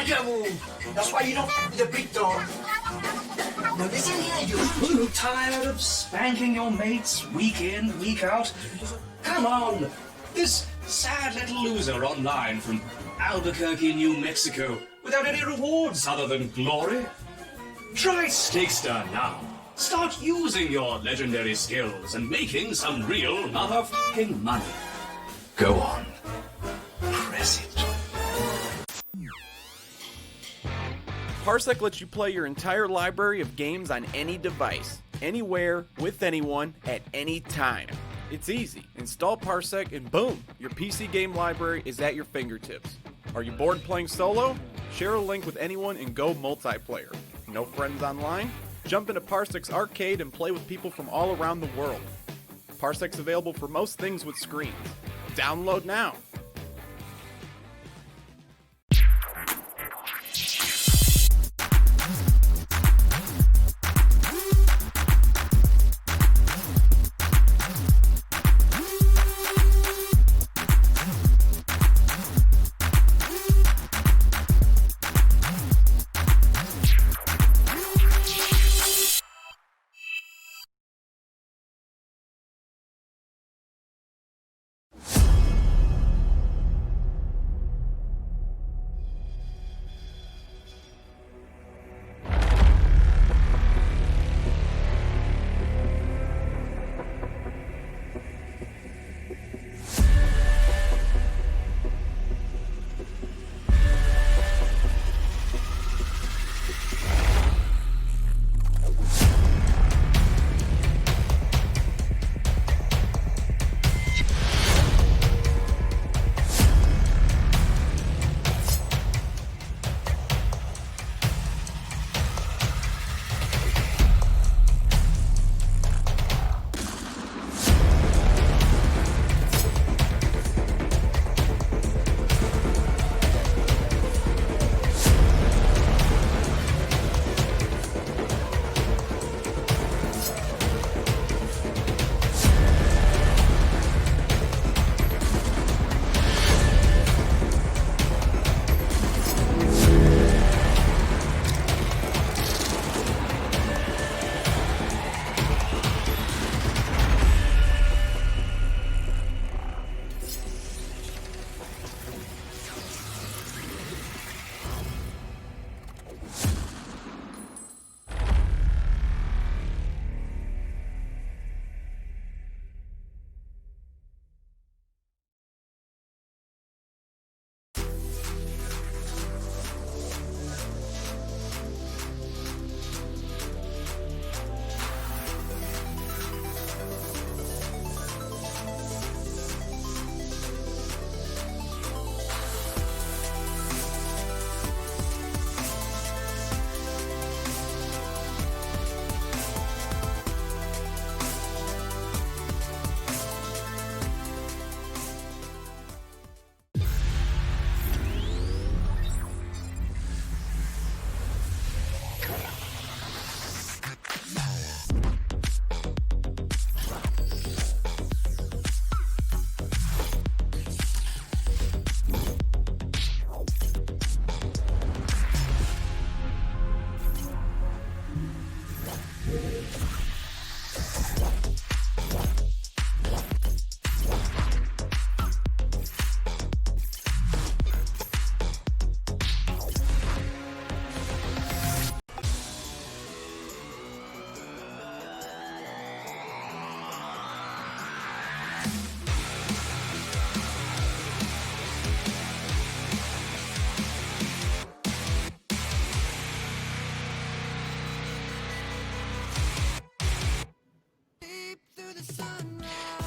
That's why you don't f with the big dog. Now listen here, you. Tired of spanking your mates week in, week out? Come on! This sad little loser online from Albuquerque, New Mexico, without any rewards other than glory? Try Stakester now. Start using your legendary skills and making some real motherfucking money. Go on. Press it. Parsec lets you play your entire library of games on any device, anywhere, with anyone, at any time. It's easy. Install Parsec and boom, your PC game library is at your fingertips. Are you bored playing solo? Share a link with anyone and go multiplayer. No friends online? Jump into Parsec's arcade and play with people from all around the world. Parsec's available for most things with screens. Download now.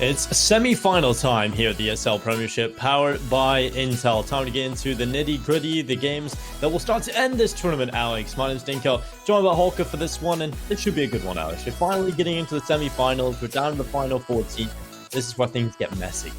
It's semi-final time here at the ESL Premiership, powered by Intel. Time to get into the nitty-gritty, the games that will start to end this tournament, Alex. My name's Dinko, joined by Holker for this one, and it should be a good one, Alex. We're finally getting into the semi-finals. We're down to the final 14. This is where things get messy.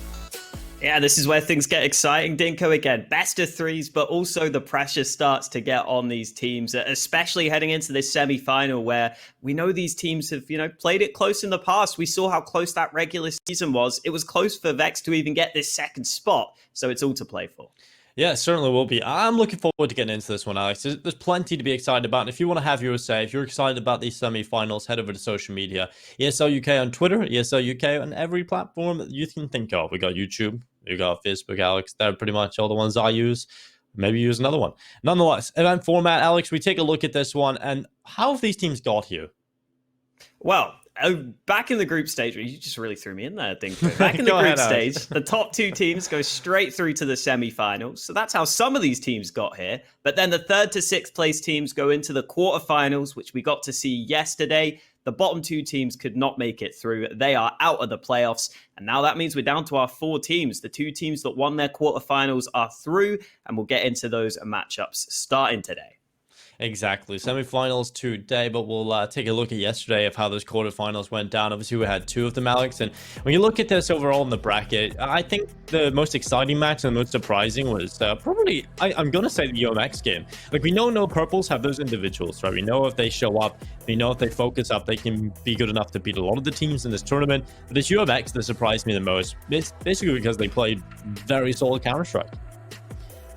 Yeah, this is where things get exciting. Dinko again, best of threes, but also the pressure starts to get on these teams, especially heading into this semi-final where we know these teams have, played it close in the past. We saw how close that regular season was. It was close for Vexed to even get this second spot, so it's all to play for. Yeah, it certainly will be. I'm looking forward to getting into this one, Alex. There's plenty to be excited about. And if you want to have your say, if you're excited about these semi-finals, head over to social media. ESL UK on Twitter, ESL UK on every platform that you can think of. We got YouTube, we got Facebook, Alex. They're pretty much all the ones I use. Maybe use another one. Nonetheless, event format, Alex, we take a look at this one. And how have these teams got here? Well, back in the group stage, you just really threw me in there, Dinko. Back in the Go group ahead, Alex. stage, the top two teams go straight through to the semi-finals. So that's how some of these teams got here. But then the third to sixth place teams go into the quarterfinals, which we got to see yesterday. The bottom two teams could not make it through. They are out of the playoffs. And now that means we're down to our four teams. The two teams that won their quarterfinals are through, and we'll get into those matchups starting today. Exactly. Semi-finals today, but we'll take a look at yesterday of how those quarterfinals went down. Obviously, we had two of them, Alex. And when you look at this overall in the bracket, I think the most exciting match and the most surprising was probably, I'm going to say the UMX game. Like, we know no purples have those individuals, right? We know if they show up, we know if they focus up, they can be good enough to beat a lot of the teams in this tournament. But it's UMX that surprised me the most, basically because they played very solid Counter-Strike.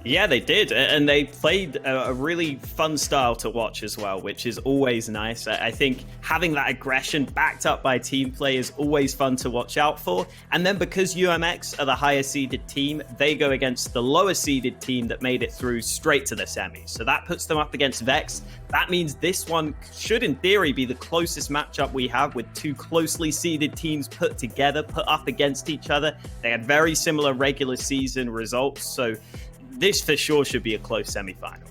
Yeah, they did. And they played a really fun style to watch as well, which is always nice. I think having that aggression backed up by team play is always fun to watch out for. And then because UMX are the higher seeded team, they go against the lower seeded team that made it through straight to the semis. So that puts them up against Vexed. That means this one should, in theory, be the closest matchup we have with two closely seeded teams put together, put up against each other. They had very similar regular season results. So this for sure should be a close semi-final.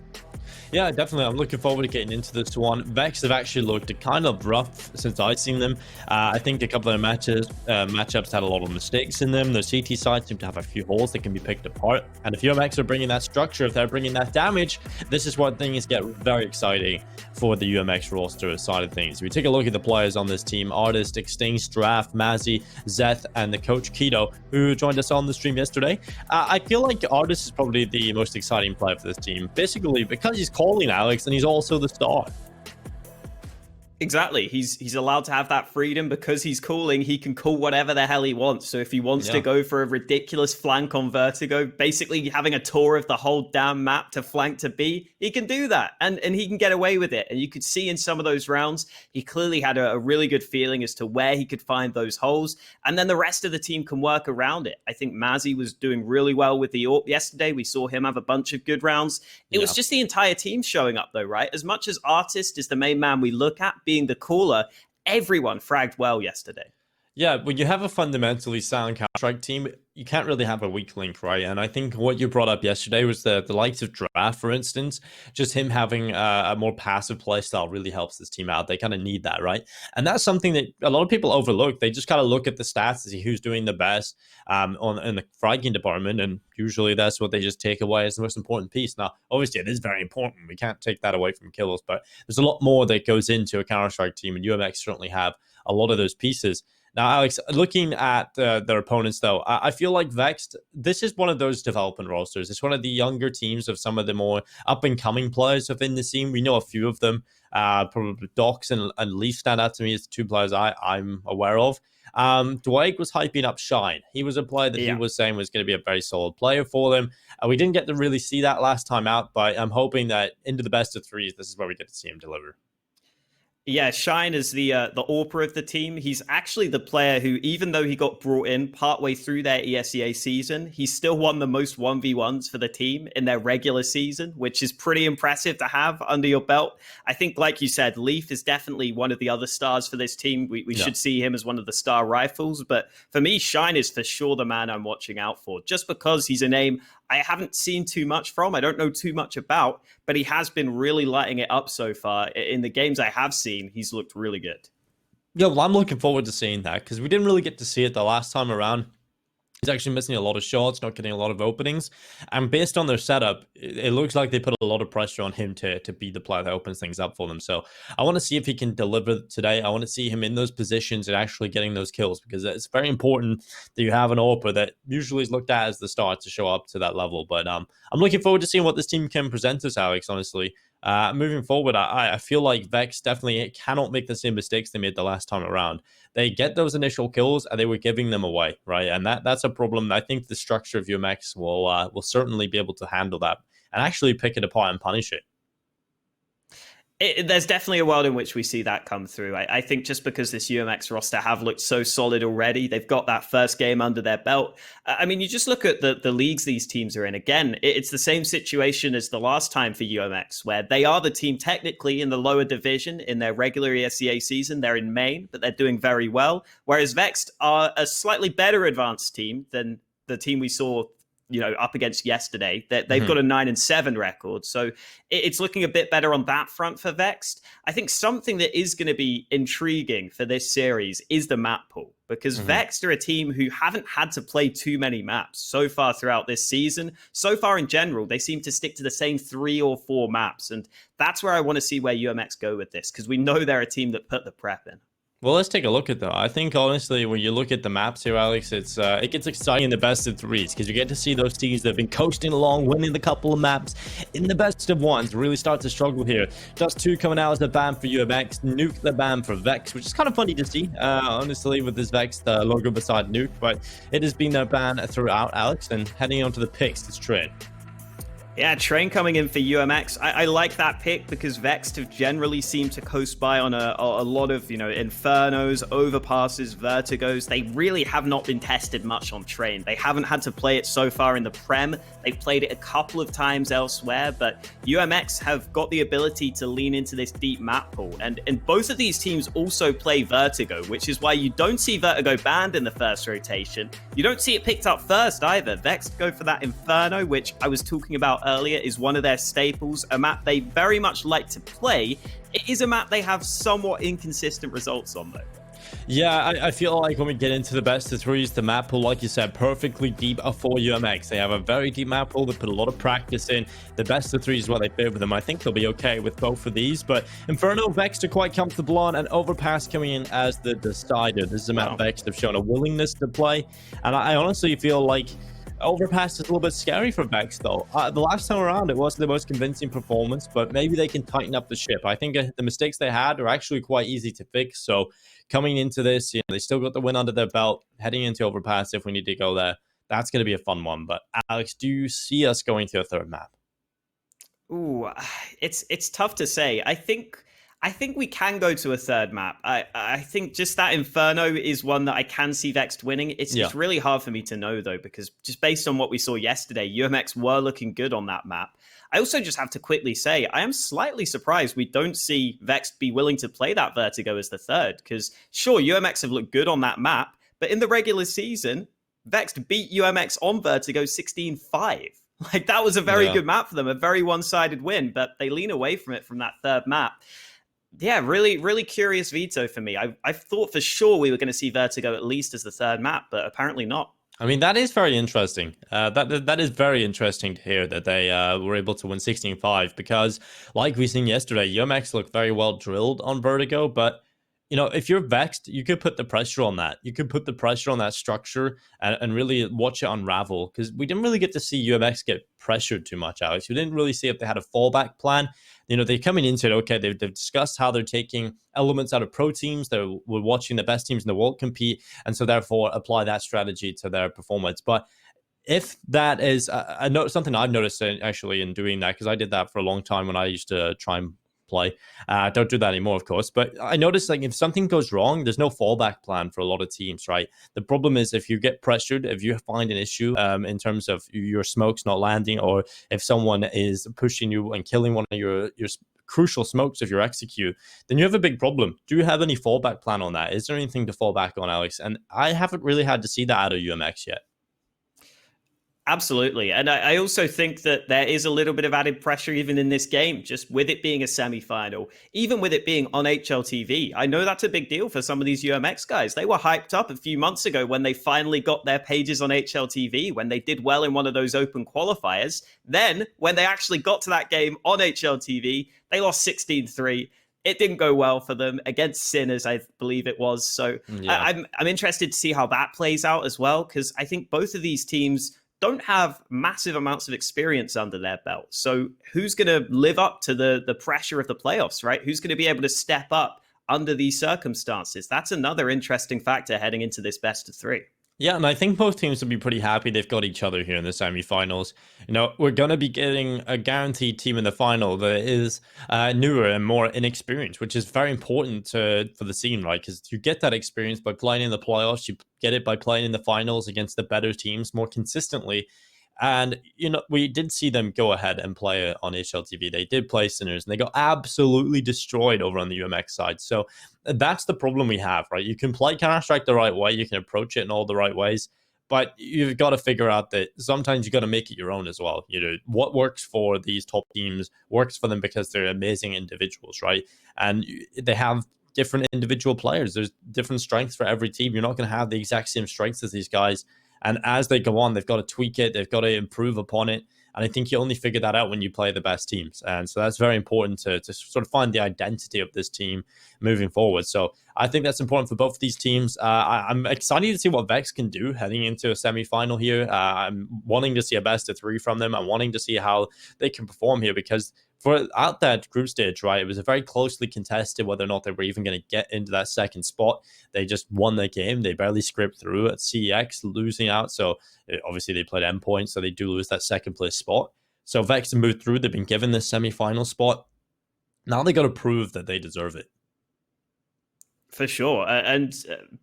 Yeah, definitely. I'm looking forward to getting into this one. Vex have actually looked kind of rough since I've seen them. I think a couple of their matchups had a lot of mistakes in them. Their CT side seem to have a few holes that can be picked apart. And if UMX are bringing that structure, if they're bringing that damage, this is what things get very exciting for the UMX roster side of things. If we take a look at the players on this team, Artist, Extinct, Draft, Mazzy, Zeth, and the coach Keto, who joined us on the stream yesterday. I feel like Artist is probably the most exciting player for this team, basically because he's calling, Alex, and he's also the star. Exactly. He's allowed to have that freedom because he's calling. He can call whatever the hell he wants. So if he wants to go for a ridiculous flank on Vertigo, basically having a tour of the whole damn map to flank to B, he can do that. And he can get away with it. And you could see in some of those rounds, he clearly had a really good feeling as to where he could find those holes. And then the rest of the team can work around it. I think Mazzy was doing really well with the AWP yesterday. We saw him have a bunch of good rounds. It was just the entire team showing up though, right? As much as Artist is the main man we look at, being the caller, everyone fragged well yesterday. Yeah, when you have a fundamentally sound Counter-Strike team, you can't really have a weak link, right? And I think what you brought up yesterday was the likes of Draft, for instance. Just him having a more passive play style really helps this team out. They kind of need that, right? And that's something that a lot of people overlook. They just kind of look at the stats to see who's doing the best in the fragging department, and usually that's what they just take away as the most important piece. Now, obviously, it is very important. We can't take that away from kills, but there's a lot more that goes into a Counter-Strike team, and UMX certainly have a lot of those pieces. Now, Alex, looking at their opponents, though, I feel like Vexed, this is one of those development rosters. It's one of the younger teams of some of the more up-and-coming players within the scene. We know a few of them. Probably Docs and Leaf stand out to me as the two players I'm aware of. Dwight was hyping up Shine. He was a player that he was saying was going to be a very solid player for them. We didn't get to really see that last time out, but I'm hoping that into the best of threes, this is where we get to see him deliver. Yeah, Shine is the AWPer of the team. He's actually the player who, even though he got brought in partway through their ESEA season, he still won the most 1v1s for the team in their regular season, which is pretty impressive to have under your belt. I think, like you said, Leaf is definitely one of the other stars for this team. We should see him as one of the star rifles. But for me, Shine is for sure the man I'm watching out for, just because he's a name I haven't seen too much from. I don't know too much about, but he has been really lighting it up so far. In the games I have seen, he's looked really good. Yeah, well, I'm looking forward to seeing that because we didn't really get to see it the last time around. He's actually missing a lot of shots, not getting a lot of openings. And based on their setup, it looks like they put a lot of pressure on him to be the player that opens things up for them. So I want to see if he can deliver today. I want to see him in those positions and actually getting those kills, because it's very important that you have an AWPer that usually is looked at as the star to show up to that level. But I'm looking forward to seeing what this team can present us, Alex, honestly. Moving forward, I feel like Vex definitely cannot make the same mistakes they made the last time around. They get those initial kills and they were giving them away, right? And that's a problem. I think the structure of UMX will certainly be able to handle that and actually pick it apart and punish it. There's definitely a world in which we see that come through. I think just because this UMX roster have looked so solid already, they've got that first game under their belt. I mean, you just look at the leagues these teams are in. Again, it's the same situation as the last time for UMX, where they are the team technically in the lower division in their regular ESEA season. They're in Maine, but they're doing very well. Whereas Vexed are a slightly better advanced team than the team we saw up against yesterday. That they've got a 9-7 record, so it's looking a bit better on that front for Vexed. I think something that is going to be intriguing for this series is the map pool, because Vexed are a team who haven't had to play too many maps so far throughout this season. So far in general, they seem to stick to the same 3 or 4 maps, and that's where I want to see where UMX go with this, because we know they're a team that put the prep in. Well, let's take a look at that. I think, honestly, when you look at the maps here, Alex, it gets exciting in the best of 3s, because you get to see those teams that have been coasting along, winning the couple of maps in the best of 1s, really start to struggle here. Just 2 coming out as the ban for UMX, Nuke the ban for Vex, which is kind of funny to see, honestly, with this Vex logo beside Nuke, but it has been their ban throughout, Alex, and heading on to the picks, it's Train. Yeah, Train coming in for UMX. I like that pick because Vexed have generally seemed to coast by on a lot of, Infernos, Overpasses, Vertigos. They really have not been tested much on Train. They haven't had to play it so far in the Prem. They've played it a couple of times elsewhere, but UMX have got the ability to lean into this deep map pool. And both of these teams also play Vertigo, which is why you don't see Vertigo banned in the first rotation. You don't see it picked up first either. Vexed go for that Inferno, which I was talking about earlier, is one of their staples, a map they very much like to play. It is a map they have somewhat inconsistent results on, though. Yeah, I feel like when we get into the best of 3s, the map pool, like you said, perfectly deep for UMX. They have a very deep map pool. They put a lot of practice in. The best of 3s is what they fit with them. I think they'll be okay with both of these, but Inferno, Vexed are quite comfortable on, and Overpass coming in as the decider. This is a map Vexed have shown a willingness to play, and I honestly feel like Overpass is a little bit scary for Vex, though. The last time around, it wasn't the most convincing performance, but maybe they can tighten up the ship. I think the mistakes they had are actually quite easy to fix. So coming into this, they still got the win under their belt. Heading into Overpass, if we need to go there, that's going to be a fun one. But Alex, do you see us going to a 3rd map? Ooh, it's tough to say. I think we can go to a 3rd map. I think just that Inferno is one that I can see Vexed winning. It's really hard for me to know, though, because just based on what we saw yesterday, UMX were looking good on that map. I also just have to quickly say, I am slightly surprised we don't see Vexed be willing to play that Vertigo as the 3rd, because sure, UMX have looked good on that map, but in the regular season, Vexed beat UMX on Vertigo 16-5. Like, that was a very good map for them, a very one-sided win, but they lean away from it from that 3rd map. Yeah, really, really curious veto for me. I thought for sure we were going to see Vertigo at least as the 3rd map, but apparently not. I mean, that is very interesting. That is very interesting to hear that they were able to win 16-5, because like we seen yesterday, UMX looked very well drilled on Vertigo, but if you're Vexed, you could put the pressure on that. You could put the pressure on that structure and really watch it unravel, because we didn't really get to see UMX get pressured too much, Alex. We didn't really see if they had a fallback plan. They're coming into it, okay, they've discussed how they're taking elements out of pro teams. We're watching the best teams in the world compete, and so therefore apply that strategy to their performance. But if that is something I've noticed actually in doing that, because I did that for a long time when I used to try and play. Don't do that anymore, of course. But I noticed, like, if something goes wrong, there's no fallback plan for a lot of teams, right? The problem is if you get pressured, if you find an issue in terms of your smokes not landing, or if someone is pushing you and killing one of your crucial smokes if you execute, then you have a big problem. Do you have any fallback plan on that? Is there anything to fall back on, Alex? And I haven't really had to see that out of UMX yet. Absolutely. And I also think that there is a little bit of added pressure even in this game, just with it being a semi-final, even with it being on HLTV. I know that's a big deal for some of these UMX guys. They were hyped up a few months ago when they finally got their pages on HLTV, when they did well in one of those open qualifiers. Then, when they actually got to that game on HLTV, they lost 16-3. It didn't go well for them against Sinners, I believe it was. So I'm interested to see how that plays out as well, because I think both of these teams don't have massive amounts of experience under their belt. So who's going to live up to the pressure of the playoffs, right? Who's going to be able to step up under these circumstances? That's another interesting factor heading into this best of three. Yeah, and I think both teams will be pretty happy they've got each other here in the semifinals. You know, we're going to be getting a guaranteed team in the final that is newer and more inexperienced, which is very important for the scene, right? Because you get that experience by playing in the playoffs. You get it by playing in the finals against the better teams more consistently. And, you know, we did see them go ahead and play on HLTV. They did play Sinners, and they got absolutely destroyed over on the UMX side. So that's the problem we have, right? You can play Counter-Strike the right way. You can approach it in all the right ways. But you've got to figure out that sometimes you got to make it your own as well. You know, what works for these top teams works for them because they're amazing individuals, right? And they have different individual players. There's different strengths for every team. You're not going to have the exact same strengths as these guys. And as they go on, they've got to tweak it. They've got to improve upon it. And I think you only figure that out when you play the best teams. And so that's very important to sort of find the identity of this team moving forward. So I think that's important for both of these teams. I'm excited to see what Vex can do heading into a semifinal here. I'm wanting to see a best of three from them. I'm wanting to see how they can perform here because for at that group stage, right, it was a very closely contested whether or not they were even going to get into that second spot. They just won the game. They barely scraped through at CEX, losing out. So obviously they played endpoint, so they do lose that second place spot. So Vex moved through. They've been given this semifinal spot. Now they got to prove that they deserve it. For sure. And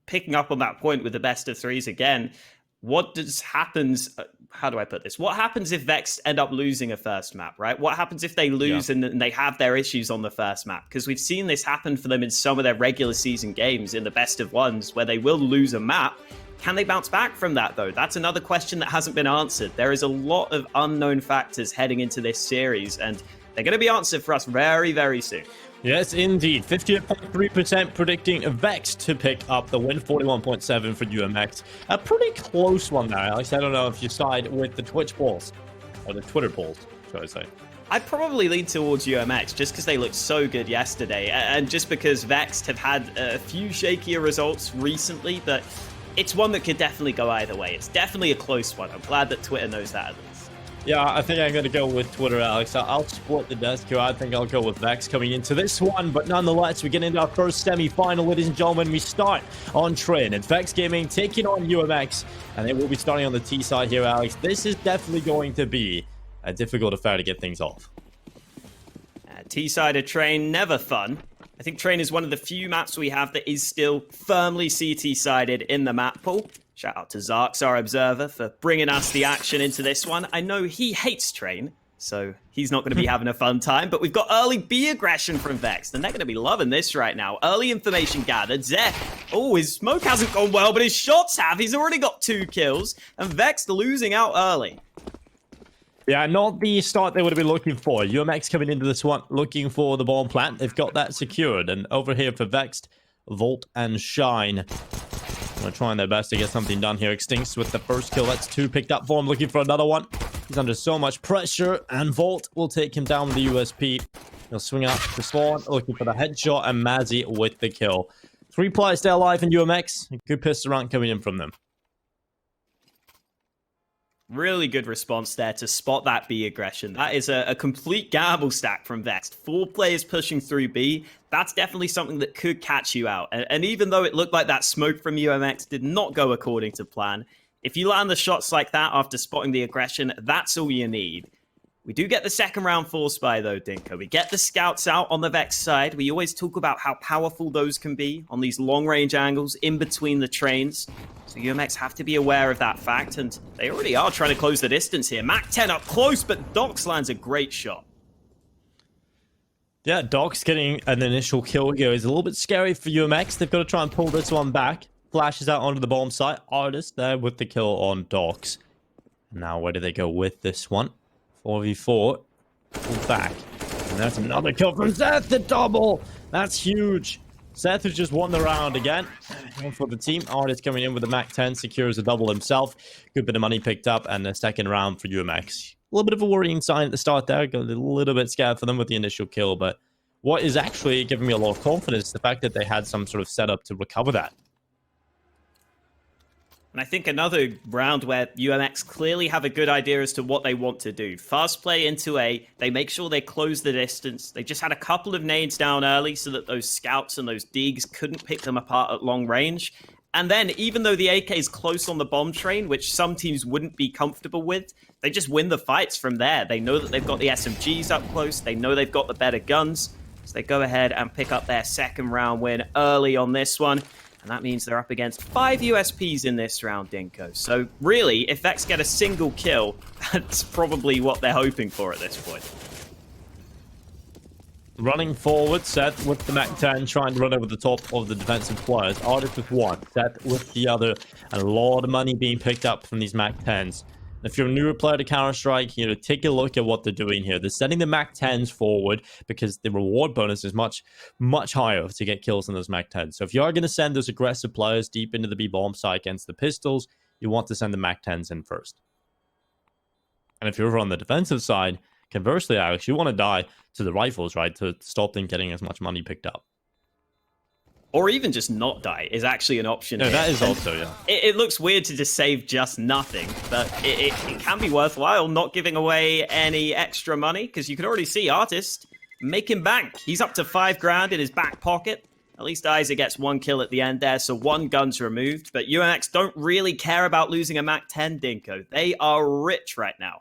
picking up on that point with the best of threes again, what happens? How do I put this? What happens if Vexed end up losing a first map, right? What happens if they lose and they have their issues on the first map? Because we've seen this happen for them in some of their regular season games in the best of ones where they will lose a map. Can they bounce back from that, though? That's another question that hasn't been answered. There is a lot of unknown factors heading into this series, and they're going to be answered for us very, very soon. Yes, indeed. 58.3% predicting Vex to pick up the win, 41.7% for UMX. A pretty close one there, Alex. I don't know if you side with the Twitch polls, or the Twitter polls, should I say. I'd probably lean towards UMX just because they looked so good yesterday, and just because Vexed have had a few shakier results recently, but it's one that could definitely go either way. It's definitely a close one. I'm glad that Twitter knows that at least. Yeah, I think I'm going to go with Twitter, Alex. I'll split the desk here. I think I'll go with Vex coming into this one. But nonetheless, we get into our first semi-final, ladies and gentlemen. We start on Train and Vex Gaming taking on UMX. And they will be starting on the T side here, Alex. This is definitely going to be a difficult affair to get things off. T side of Train, never fun. I think Train is one of the few maps we have that is still firmly CT-sided in the map pool. Shout out to Zarks, our observer, for bringing us the action into this one. I know he hates Train, so he's not going to be having a fun time, but we've got early B aggression from Vex, and they're going to be loving this right now. Early information gathered. Zeth, oh, his smoke hasn't gone well, but his shots have. He's already got 2 kills, and Vex losing out early. Yeah, not the start they would have been looking for. UMX coming into this one looking for the bomb plant. They've got that secured, and over here for Vexed, Volt and Shine. They're trying their best to get something done here. Extincts with the first kill. That's 2 picked up for him. Looking for another one. He's under so much pressure. And Volt will take him down with the USP. He'll swing out to Spawn. Looking for the headshot. And Mazzy with the kill. 3 players still alive in UMX. A good pistol round coming in from them. Really good response there to spot that B aggression. That is a complete gamble stack from Vexed. 4 players pushing through B. That's definitely something that could catch you out. And even though it looked like that smoke from UMX did not go according to plan, if you land the shots like that after spotting the aggression, that's all you need. We do get the second round force buy though, Dinko. We get the scouts out on the Vex side. We always talk about how powerful those can be on these long range angles in between the trains. So UMX have to be aware of that fact, and they already are trying to close the distance here. Mac 10 up close, but Docs lands a great shot. Yeah, Docs getting an initial kill here is a little bit scary for UMX. They've got to try and pull this one back. Flashes out onto the bomb site. Artist there with the kill on Docs. Now where do they go with this one? 4v4. Pull back. And that's another kill from Seth, the double. That's huge. Seth has just won the round again. One for the team. Artist coming in with the Mac 10, secures a double himself. Good bit of money picked up, and a second round for UMX. A little bit of a worrying sign at the start there. Got a little bit scared for them with the initial kill, but what is actually giving me a lot of confidence is the fact that they had some sort of setup to recover that. And I think another round where UMX clearly have a good idea as to what they want to do. Fast play into A. They make sure they close the distance. They just had a couple of nades down early so that those scouts and those digs couldn't pick them apart at long range. And then, even though the AK is close on the bomb train, which some teams wouldn't be comfortable with, they just win the fights from there. They know that they've got the SMGs up close. They know they've got the better guns. So they go ahead and pick up their second round win early on this one. And that means they're up against 5 USPs in this round, Dinko. So really, if Vex get a single kill, that's probably what they're hoping for at this point. Running forward, Seth with the MAC-10, trying to run over the top of the defensive players. Artist with one, Seth with the other, and a lot of money being picked up from these MAC-10s. If you're a newer player to Counter-Strike, take a look at what they're doing here. They're sending the MAC-10s forward because the reward bonus is much, much higher to get kills on those MAC-10s. So if you are going to send those aggressive players deep into the B-bomb site against the pistols, you want to send the MAC-10s in first. And if you're over on the defensive side, conversely, Alex, you want to die to the rifles, right, to stop them getting as much money picked up. Or even just not die is actually an option. No, that is also, yeah. It looks weird to just save just nothing, but it can be worthwhile not giving away any extra money, because you can already see Artist making bank. He's up to 5 grand in his back pocket. At least Isaac gets 1 kill at the end there, so 1 gun's removed. But UMX don't really care about losing a MAC-10, Dinko. They are rich right now.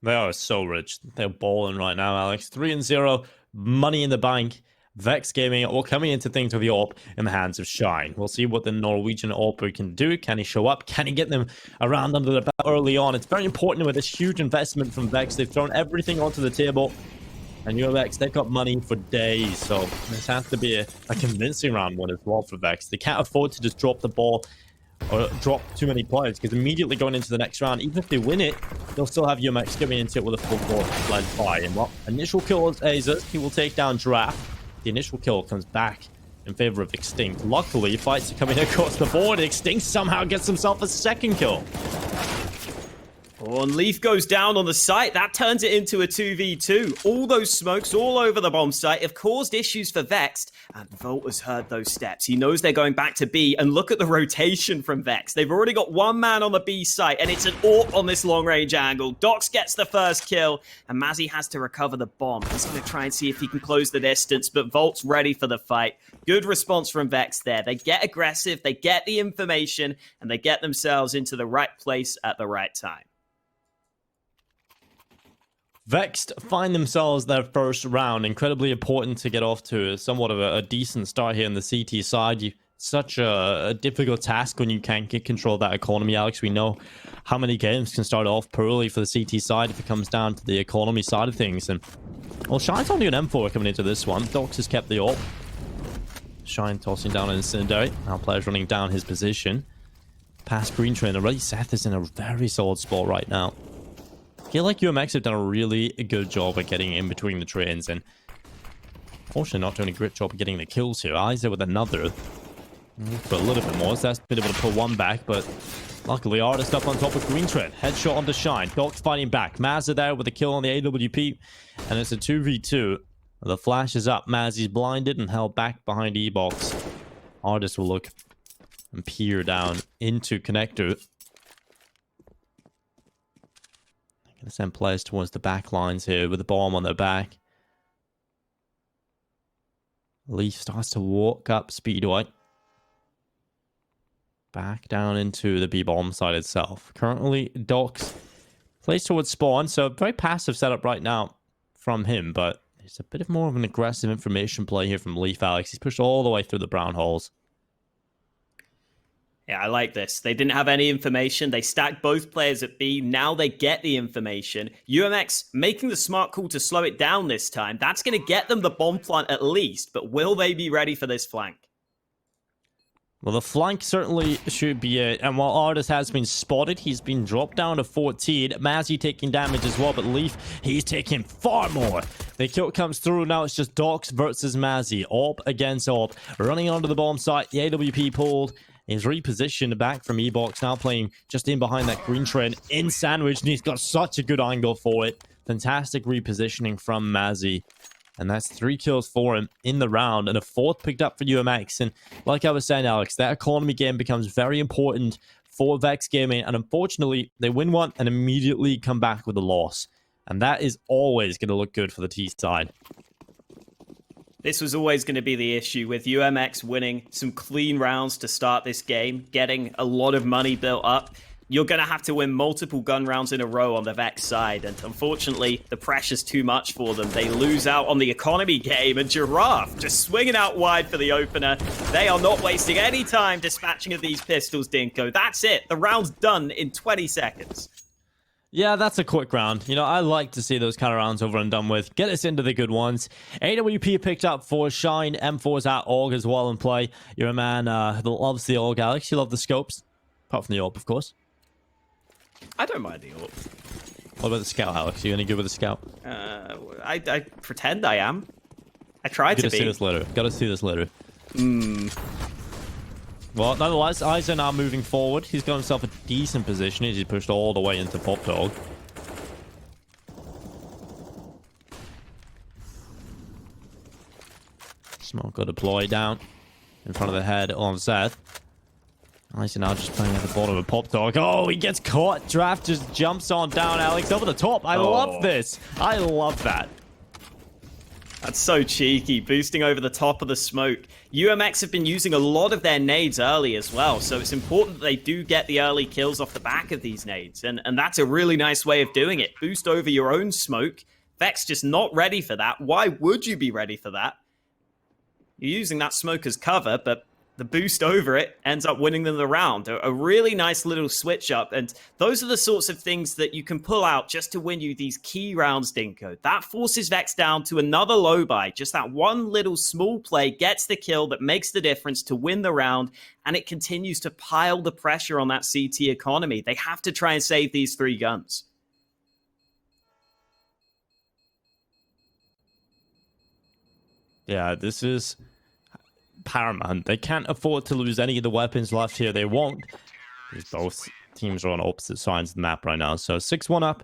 They are so rich. They're balling right now, Alex. 3-0, money in the bank. Vex Gaming, well, coming into things with the AWP in the hands of Shine. We'll see what the Norwegian AWPer can do. Can he show up? Can he get them around under the belt early on? It's very important with this huge investment from Vex. They've thrown everything onto the table. And UMX, they've got money for days. So this has to be a convincing round one as well for Vex. They can't afford to just drop the ball or drop too many players, because immediately going into the next round, even if they win it, they'll still have UMX coming into it with a full force led by. And well, initial kill is Aza. He will take down Giraffe. The initial kill comes back in favor of Extinct. Luckily, fights are coming across the board. Extinct somehow gets himself a second kill. Oh, and Leaf goes down on the site. That turns it into a 2v2. All those smokes all over the bomb site have caused issues for Vexed. And Volt has heard those steps. He knows they're going back to B. And look at the rotation from Vex. They've already got 1 man on the B site. And it's an AWP on this long-range angle. Dox gets the first kill. And Mazzy has to recover the bomb. He's going to try and see if he can close the distance. But Volt's ready for the fight. Good response from Vex there. They get aggressive. They get the information. And they get themselves into the right place at the right time. Vexed find themselves their first round. Incredibly important to get off to somewhat of a decent start here in the CT side. Such a difficult task when you can't get control of that economy, Alex. We know how many games can start off poorly for the CT side if it comes down to the economy side of things. And well, Shine's only an M4 coming into this one. Dox has kept the AWP. Shine tossing down an incendiary. Now players running down his position. Past green train already. Seth is in a very solid spot right now. I feel like UMX have done a really good job at getting in between the trains, and unfortunately not doing a great job of getting the kills here. Isaac with another for a little bit more, so that's been able to pull one back, but luckily Artist up on top of green train. Headshot onto Shine. Dox fighting back. Mazza there with a kill on the AWP, and it's a 2v2. The flash is up. Mazzy's blinded and held back behind E-Box. Artist will look and peer down into Connector. Gonna send players towards the back lines here with the bomb on their back. Leaf starts to walk up Speedway. Back down into the B-bomb side itself. Currently, Dox plays towards spawn, so very passive setup right now from him, but it's a bit more of an aggressive information play here from Leaf, Alex. He's pushed all the way through the brown holes. Yeah, I like this. They didn't have any information. They stacked both players at B. Now they get the information. UMX making the smart call to slow it down this time. That's going to get them the bomb plant at least, but will they be ready for this flank? Well, the flank certainly should be it. And while Artist has been spotted, he's been dropped down to 14. Mazzy taking damage as well, but Leaf, he's taking far more. The kill comes through. Now it's just Dox versus Mazzy. AWP against AWP. Running onto the bomb site. The AWP pulled. He's repositioned back from E-Box, now playing just in behind that green train in sandwich, and he's got such a good angle for it. Fantastic repositioning from Mazzy. And that's 3 kills for him in the round, and a 4th picked up for UMX. And like I was saying, Alex, that economy game becomes very important for Vexed Gaming. And unfortunately, they win one and immediately come back with a loss. And that is always going to look good for the T side. This was always going to be the issue with UMX winning some clean rounds to start this game, getting a lot of money built up. You're going to have to win multiple gun rounds in a row on the Vex side, and unfortunately, the pressure's too much for them. They lose out on the economy game, and Giraffe just swinging out wide for the opener. They are not wasting any time dispatching of these pistols, Dinko. That's it. The round's done in 20 seconds. Yeah, that's a quick round. You know, I like to see those kind of rounds over and done with. Get us into the good ones. AWP picked up for Shine. M4's at AUG as well in play. You're a man that loves the AUG, Alex. You love the scopes. Apart from the AWP, of course. I don't mind the AWP. What about the scout, Alex? You any good with the scout? I pretend I am. I try to be. Gotta see this later. Gotta see this later. Well, nonetheless, Isa now moving forward. He's got himself a decent position. He's pushed all the way into Pop Dog. Smoke got deployed down in front of the head on Seth. Isa now just playing at the bottom of Pop Dog. Oh, he gets caught. Draft just jumps on down, Alex, over the top. I love this. I love that. That's so cheeky, boosting over the top of the smoke. UMX have been using a lot of their nades early as well, so it's important that they do get the early kills off the back of these nades, and that's a really nice way of doing it. Boost over your own smoke. Vex just not ready for that. Why would you be ready for that? You're using that smoke as cover, but the boost over it ends up winning them the round. A really nice little switch up, and those are the sorts of things that you can pull out just to win you these key rounds, Dinko. That forces Vex down to another low buy. Just that one little small play gets the kill that makes the difference to win the round, and it continues to pile the pressure on that CT economy. They have to try and save these 3 guns. Yeah, this is paramount. They can't afford to lose any of the weapons left here. They won't, because both teams are on opposite sides of the map right now. So 6-1 up.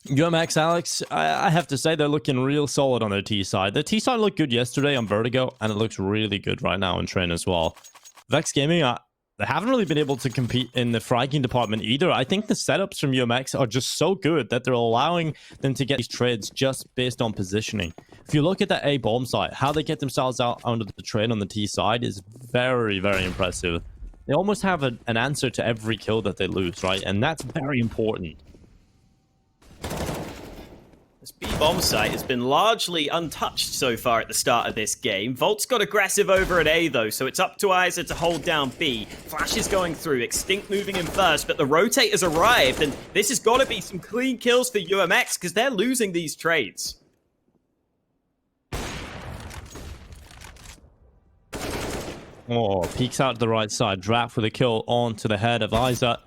UMX, Alex, I have to say they're looking real solid on their T side. The T side looked good yesterday on Vertigo, and it looks really good right now in Train as well. Vex Gaming, they haven't really been able to compete in the fragging department either. I think the setups from UMX are just so good that they're allowing them to get these trades just based on positioning. If you look at that A bomb site, how they get themselves out under the trade on the T side is very, very impressive. They almost have an answer to every kill that they lose, right? And that's very important. This B-bomb site has been largely untouched so far at the start of this game. Volt's got aggressive over at A, though, so it's up to Isa to hold down B. Flash is going through, Extinct moving in first, but the rotate has arrived, and this has got to be some clean kills for UMX, because they're losing these trades. Oh, peeks out to the right side. Draft with a kill onto the head of Isa.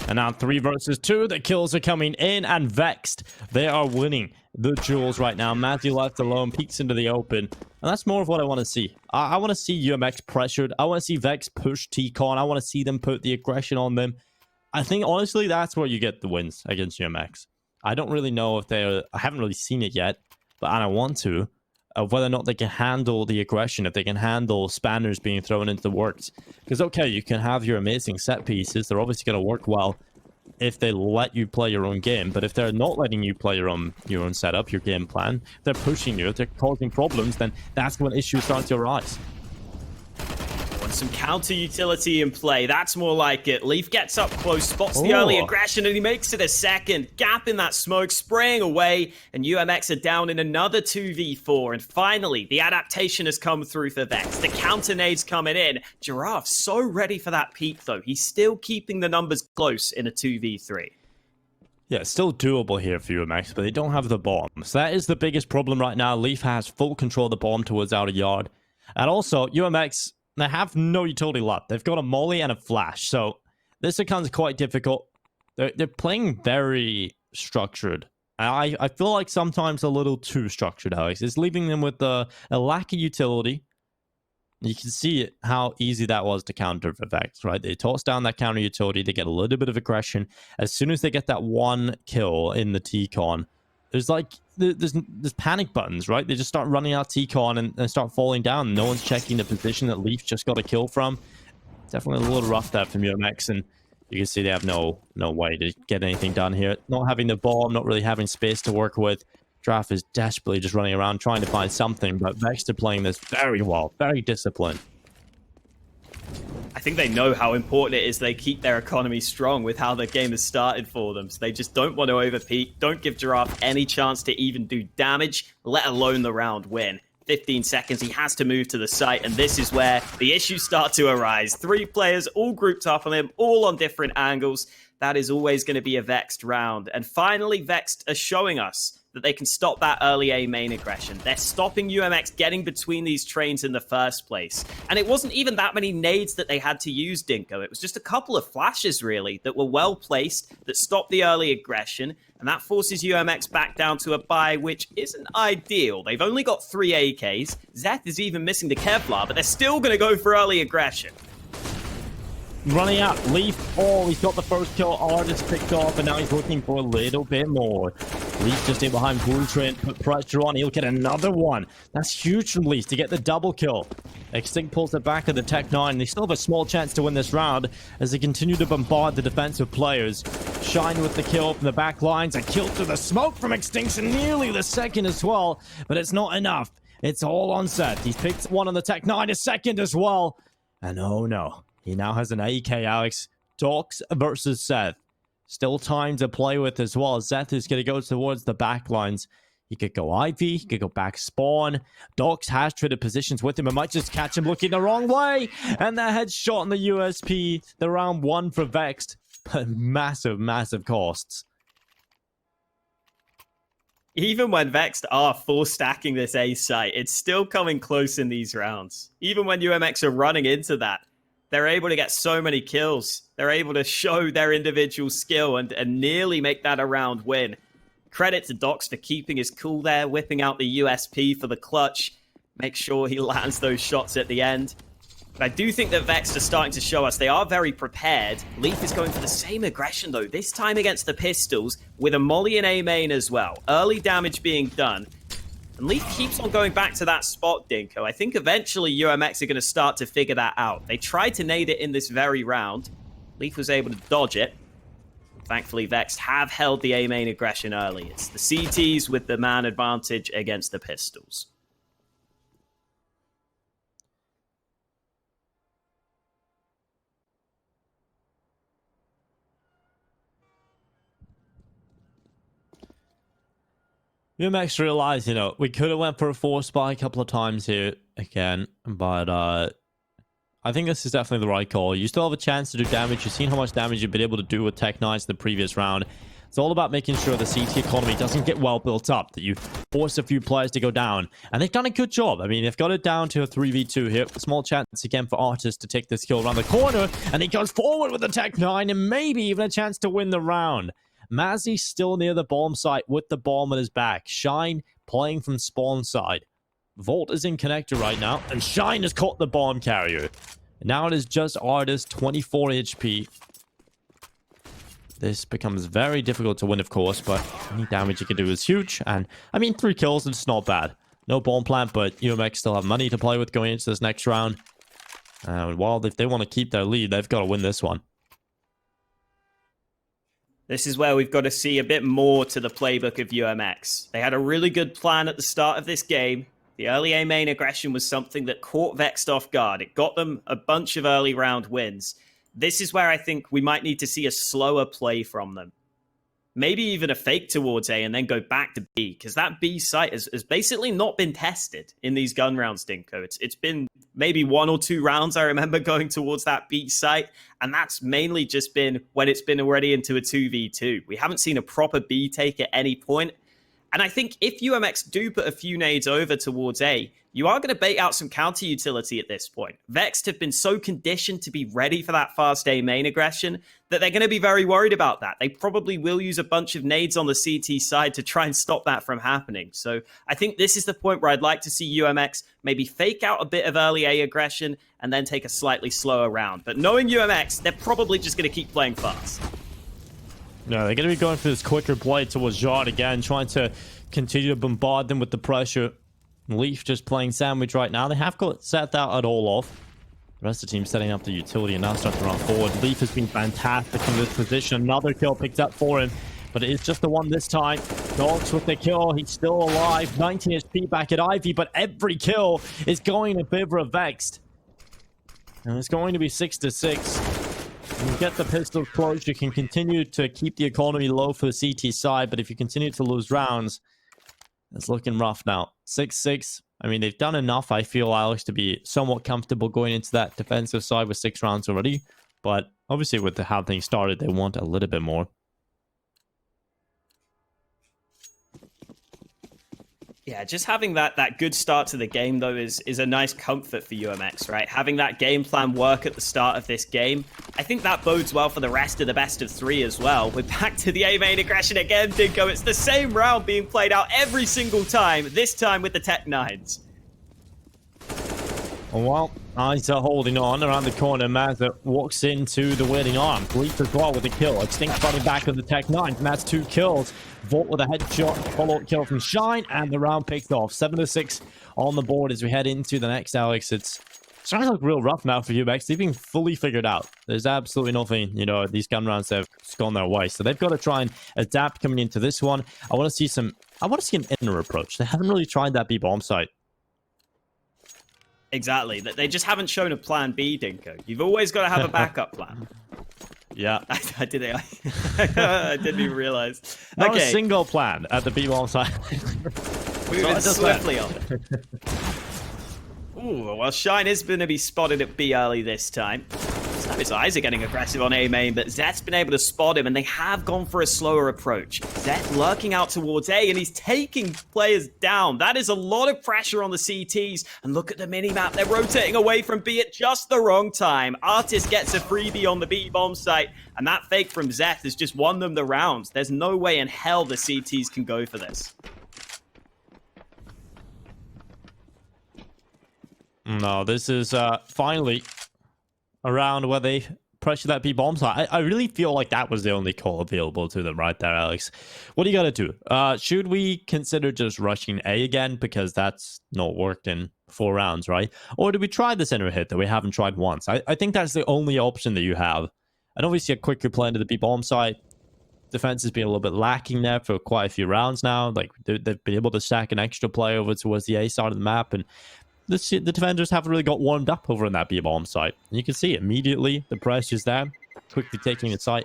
And now 3 versus 2. The kills are coming in, and Vexed, they are winning the duels right now. Matthew left alone, peeks into the open. And that's more of what I want to see. I want to see UMX pressured. I want to see Vex push TCon. I want to see them put the aggression on them. I think, honestly, that's where you get the wins against UMX. I don't really know if they're... I haven't really seen it yet, but I want to. Of whether or not they can handle the aggression, if they can handle spanners being thrown into the works. Because, okay, you can have your amazing set pieces. They're obviously going to work well if they let you play your own game. But if they're not letting you play your own setup, your game plan, if they're pushing you, if they're causing problems, then that's when issues start to arise. Some counter utility in play. That's more like it. Leaf gets up close, spots the early aggression, and he makes it a second. Gap in that smoke, spraying away, and UMX are down in another 2v4. And finally, the adaptation has come through for Vex. The counter nades coming in. Giraffe so ready for that peak, though. He's still keeping the numbers close in a 2v3. Yeah, it's still doable here for UMX, but they don't have the bomb. So that is the biggest problem right now. Leaf has full control of the bomb towards outer yard. And also, UMX... they have no utility left. They've got a molly and a flash, so this becomes quite difficult. They're playing very structured. I feel like sometimes a little too structured, Alex. It's leaving them with a lack of utility. You can see it, how easy that was to counter for Vex, right? They toss down that counter utility. They get a little bit of aggression. As soon as they get that one kill in the T-Con, there's like there's panic buttons, right? They just start running out T-Con and start falling down. No one's checking the position that Leaf just got a kill from. Definitely a little rough there from UMX, and you can see they have no way to get anything done here. Not having the bomb, not really having space to work with. Draft is desperately just running around trying to find something, but Vexed are playing this very well, very disciplined. I think they know how important it is they keep their economy strong with how the game has started for them. So they just don't want to overpeak, don't give Giraffe any chance to even do damage, let alone the round win. 15 seconds, he has to move to the site, and this is where the issues start to arise. 3 players all grouped up on him, all on different angles. That is always going to be a Vexed round. And finally, Vexed are showing us that they can stop that early A main aggression. They're stopping UMX getting between these trains in the first place. And it wasn't even that many nades that they had to use, Dinko. It was just a couple of flashes, really, that were well placed, that stopped the early aggression. And that forces UMX back down to a buy, which isn't ideal. They've only got 3 AKs. Zeth is even missing the Kevlar, but they're still going to go for early aggression. Running out, Leaf, he's got the first kill, Artist picked off, and now he's looking for a little bit more. Leaf just in behind Blue Train, put pressure on, he'll get another one. That's huge from Leaf to get the double kill. Extinct pulls it back at the Tech 9, they still have a small chance to win this round as they continue to bombard the defensive players. Shine with the kill from the back lines, a kill through the smoke from Extinction, nearly the second as well, but it's not enough. It's all on Seth. He's picked one on the Tech 9, a second as well, and oh no. He now has an AK, Alex. Dox versus Seth. Still time to play with as well. Seth is going to go towards the back lines. He could go Ivy. He could go back spawn. Dox has traded positions with him. It might just catch him looking the wrong way. And that headshot on the USP. The round 1 for Vexed. But massive, massive costs. Even when Vexed are full stacking this A site, it's still coming close in these rounds. Even when UMX are running into that, they're able to get so many kills. They're able to show their individual skill and nearly make that a round win. Credit to Dox for keeping his cool there, whipping out the USP for the clutch. Make sure he lands those shots at the end. But I do think that Vexed are starting to show us they are very prepared. Leaf is going for the same aggression, though, this time against the Pistols, with a molly and A main as well. Early damage being done. And Leaf keeps on going back to that spot, Dinko. I think eventually UMX are going to start to figure that out. They tried to nade it in this very round. Leaf was able to dodge it. Thankfully, Vexed have held the A main aggression early. It's the CTs with the man advantage against the Pistols. UMX realized, we could have went for a force buy a couple of times here again, but I think this is definitely the right call. You still have a chance to do damage. You've seen how much damage you've been able to do with Tech 9s the previous round. It's all about making sure the CT economy doesn't get well built up, that you force a few players to go down. And they've done a good job. I mean, they've got it down to a 3v2 here. A small chance again for Artist to take this kill around the corner, and he goes forward with the Tech 9 and maybe even a chance to win the round. Mazzy still near the bomb site with the bomb on his back. Shine playing from spawn side. Volt is in connector right now, and Shine has caught the bomb carrier. Now it is just Artist, 24 HP. This becomes very difficult to win, of course, but any damage you can do is huge. And, I mean, 3 kills, it's not bad. No bomb plant, but UMX still have money to play with going into this next round. Well, if they want to keep their lead, they've got to win this one. This is where we've got to see a bit more to the playbook of UMX. They had a really good plan at the start of this game. The early A main aggression was something that caught Vexed off guard. It got them a bunch of early round wins. This is where I think we might need to see a slower play from them. Maybe even a fake towards A and then go back to B, because that B site has basically not been tested in these gun rounds, Dinko. It's been maybe 1 or 2 rounds I remember going towards that B site, and that's mainly just been when it's been already into a 2v2. We haven't seen a proper B take at any point. And I think if UMX do put a few nades over towards A, you are going to bait out some counter utility at this point. Vexed have been so conditioned to be ready for that fast A main aggression that they're going to be very worried about that. They probably will use a bunch of nades on the CT side to try and stop that from happening. So I think this is the point where I'd like to see UMX maybe fake out a bit of early A aggression and then take a slightly slower round. But knowing UMX, they're probably just going to keep playing fast. No, they're going to be going for this quicker play towards Jard again, trying to continue to bombard them with the pressure. Leaf just playing sandwich right now. They have got set that at all off. The rest of the team setting up the utility and now starting to run forward. Leaf has been fantastic in this position. Another kill picked up for him, but it is just the one this time. Dogs with the kill. He's still alive. 19 HP back at Ivy, but every kill is going in favor of Vexed. And it's going to be 6-6. You get the pistols close, you can continue to keep the economy low for the CT side, but if you continue to lose rounds, it's looking rough now. 6-6. I mean, they've done enough, I feel, Alex, to be somewhat comfortable going into that defensive side with 6 rounds already. But obviously, with how things started, they want a little bit more. Yeah, just having that good start to the game, though, is a nice comfort for UMX, right? Having that game plan work at the start of this game, I think that bodes well for the rest of the best of 3 as well. We're back to the A main aggression again, Dinko. It's the same round being played out every single time, this time with the Tech 9s. Well, eyes are holding on around the corner. Mazza walks into the waiting arm. Leaf as well with a kill. Extinct running back with the Tech 9s, and that's 2 kills. Vault with a headshot, follow-up kill from Shine, and the round picked off. 7-6 on the board as we head into the next, Alex. It's starting to look real rough now for UMX. They've been fully figured out. There's absolutely nothing, these gun rounds have gone their way. So they've got to try and adapt coming into this one. I want to see an inner approach. They haven't really tried that B-bomb site. Exactly. They just haven't shown a plan B, Dinko. You've always got to have a backup plan. Yeah. I didn't even realize. Not a single plan at the B-bomb side. Moving swiftly on. Ooh, well, Shine is going to be spotted at B early this time. His eyes are getting aggressive on A main, but Zeth's been able to spot him, and they have gone for a slower approach. Zeth lurking out towards A, and he's taking players down. That is a lot of pressure on the CTs. And look at the minimap. They're rotating away from B at just the wrong time. Artist gets a freebie on the B bomb site, and that fake from Zeth has just won them the rounds. There's no way in hell the CTs can go for this. No, this is finally around where they pressure that B-bomb site. I really feel like that was the only call available to them right there, Alex. What do you got to do? Should we consider just rushing A again? Because that's not worked in 4 rounds, right? Or do we try the center hit that we haven't tried once? I think that's the only option that you have. And obviously a quicker play into the B-bomb site. Defense has been a little bit lacking there for quite a few rounds now. Like, they've been able to stack an extra play over towards the A side of the map, and the defenders haven't really got warmed up over in that B-bomb site. And you can see immediately the pressure's there, quickly taking the site,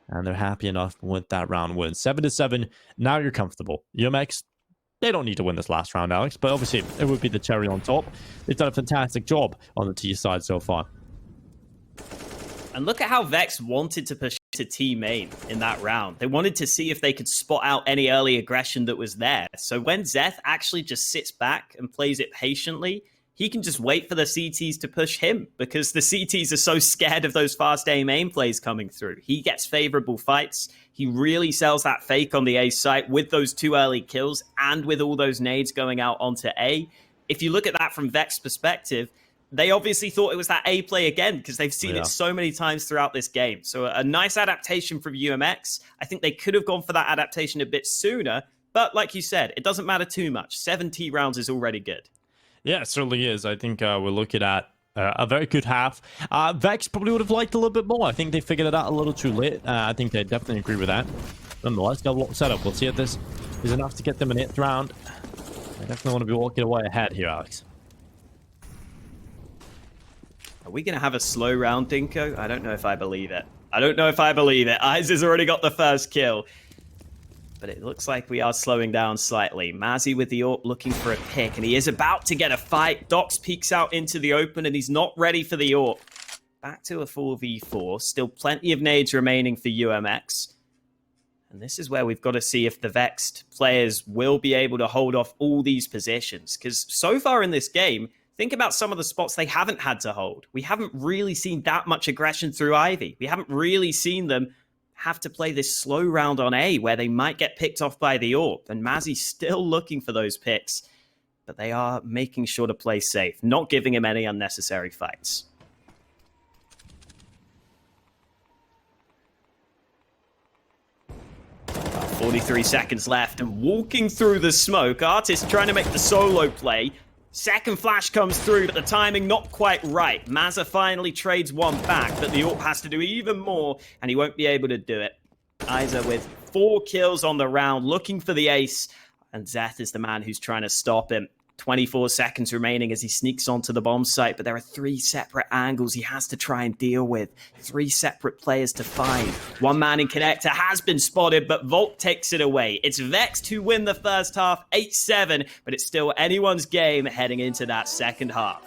and they're happy enough with that round win. 7-7, now you're comfortable. UMX, they don't need to win this last round, Alex, but obviously it would be the cherry on top. They've done a fantastic job on the T side so far. And look at how Vex wanted to push to T main in that round. They wanted to see if they could spot out any early aggression that was there. So when Zeth actually just sits back and plays it patiently, he can just wait for the CTs to push him because the CTs are so scared of those fast A main plays coming through. He gets favorable fights. He really sells that fake on the A site with those 2 early kills and with all those nades going out onto A. If you look at that from Vex's perspective, they obviously thought it was that A play again because they've seen it so many times throughout this game. So a nice adaptation from UMX. I think they could have gone for that adaptation a bit sooner. But like you said, it doesn't matter too much. 70 rounds is already good. Yeah, it certainly is. I think we're looking at a very good half. Vex probably would have liked a little bit more. I think they figured it out a little too late. I think they definitely agree with that. Nonetheless, double lock setup. We'll see if this is enough to get them an 8th round. I definitely want to be walking away ahead here, Alex. Are we going to have a slow round, Dinko? I don't know if I believe it. Eyes has already got the first kill. But it looks like we are slowing down slightly. Mazzy with the AWP looking for a pick, and he is about to get a fight. Dox peeks out into the open, and he's not ready for the AWP. Back to a 4v4. Still plenty of nades remaining for UMX. And this is where we've got to see if the Vexed players will be able to hold off all these positions. Because so far in this game, think about some of the spots they haven't had to hold. We haven't really seen that much aggression through Ivy. We haven't really seen them have to play this slow round on A where they might get picked off by the AWP. And Mazzy's still looking for those picks. But they are making sure to play safe, not giving him any unnecessary fights. 43 seconds left, and walking through the smoke, Artist trying to make the solo play. Second flash comes through, but the timing not quite right. Mazza finally trades one back, but the AWP has to do even more, and he won't be able to do it. Isa with 4 kills on the round, looking for the ace, and Zeth is the man who's trying to stop him. 24 seconds remaining as he sneaks onto the bomb site, but there are 3 separate angles he has to try and deal with. 3 separate players to find. One man in connector has been spotted, but Volt takes it away. It's Vexed who win the first half, 8-7, but it's still anyone's game heading into that second half.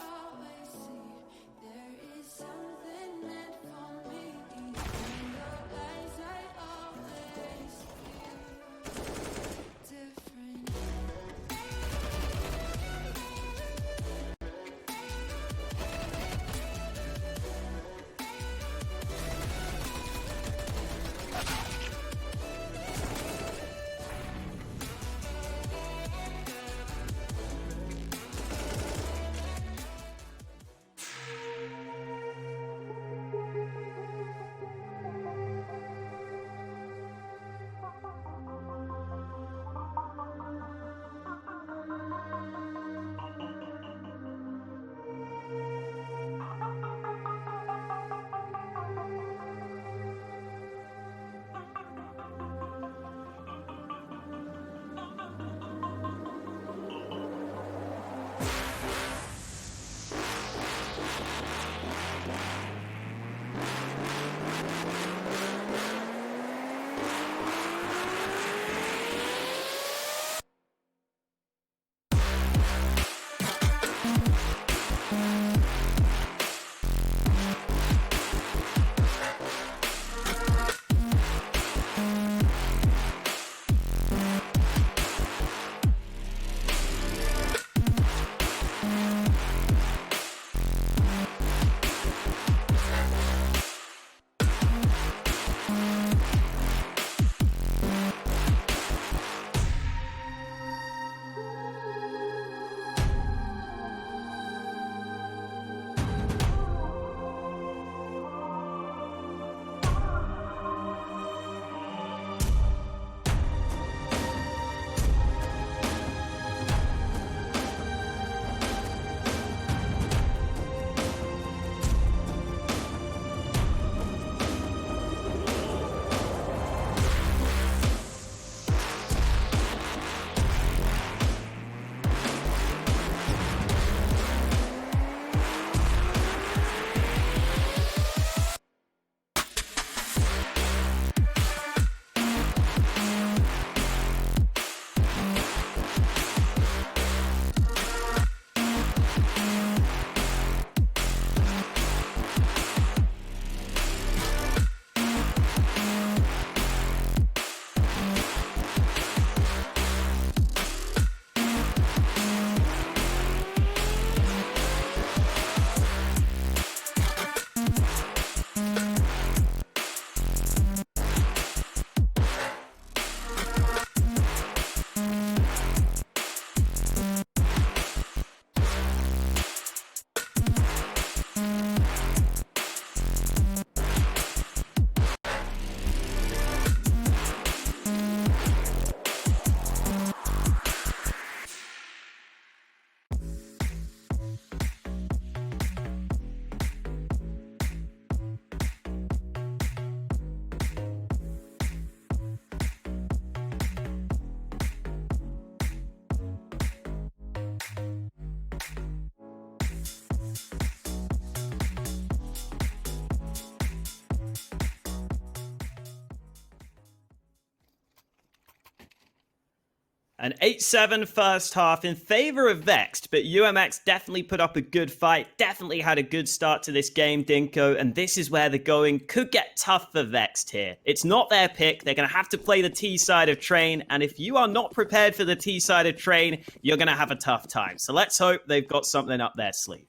An 8-7 first half in favor of Vexed, but UMX definitely put up a good fight, definitely had a good start to this game, Dinko, and this is where the going could get tough for Vexed here. It's not their pick, they're going to have to play the T side of Train, and if you are not prepared for the T side of Train, you're going to have a tough time. So let's hope they've got something up their sleeve.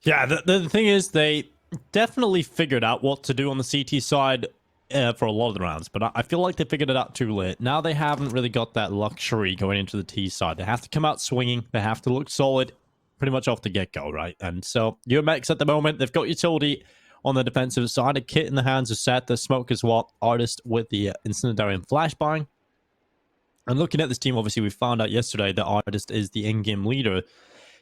Yeah, the thing is, they definitely figured out what to do on the CT side for a lot of the rounds, but I feel like they figured it out too late. Now they haven't really got that luxury going into the T side. They have to come out swinging. They have to look solid pretty much off the get-go, right? And so UMX at the moment, they've got utility on the defensive side. A kit in the hands of Seth, the smoke as well. Artist with the incendiary and flashbang. And looking at this team, obviously, we found out yesterday that Artist is the in-game leader.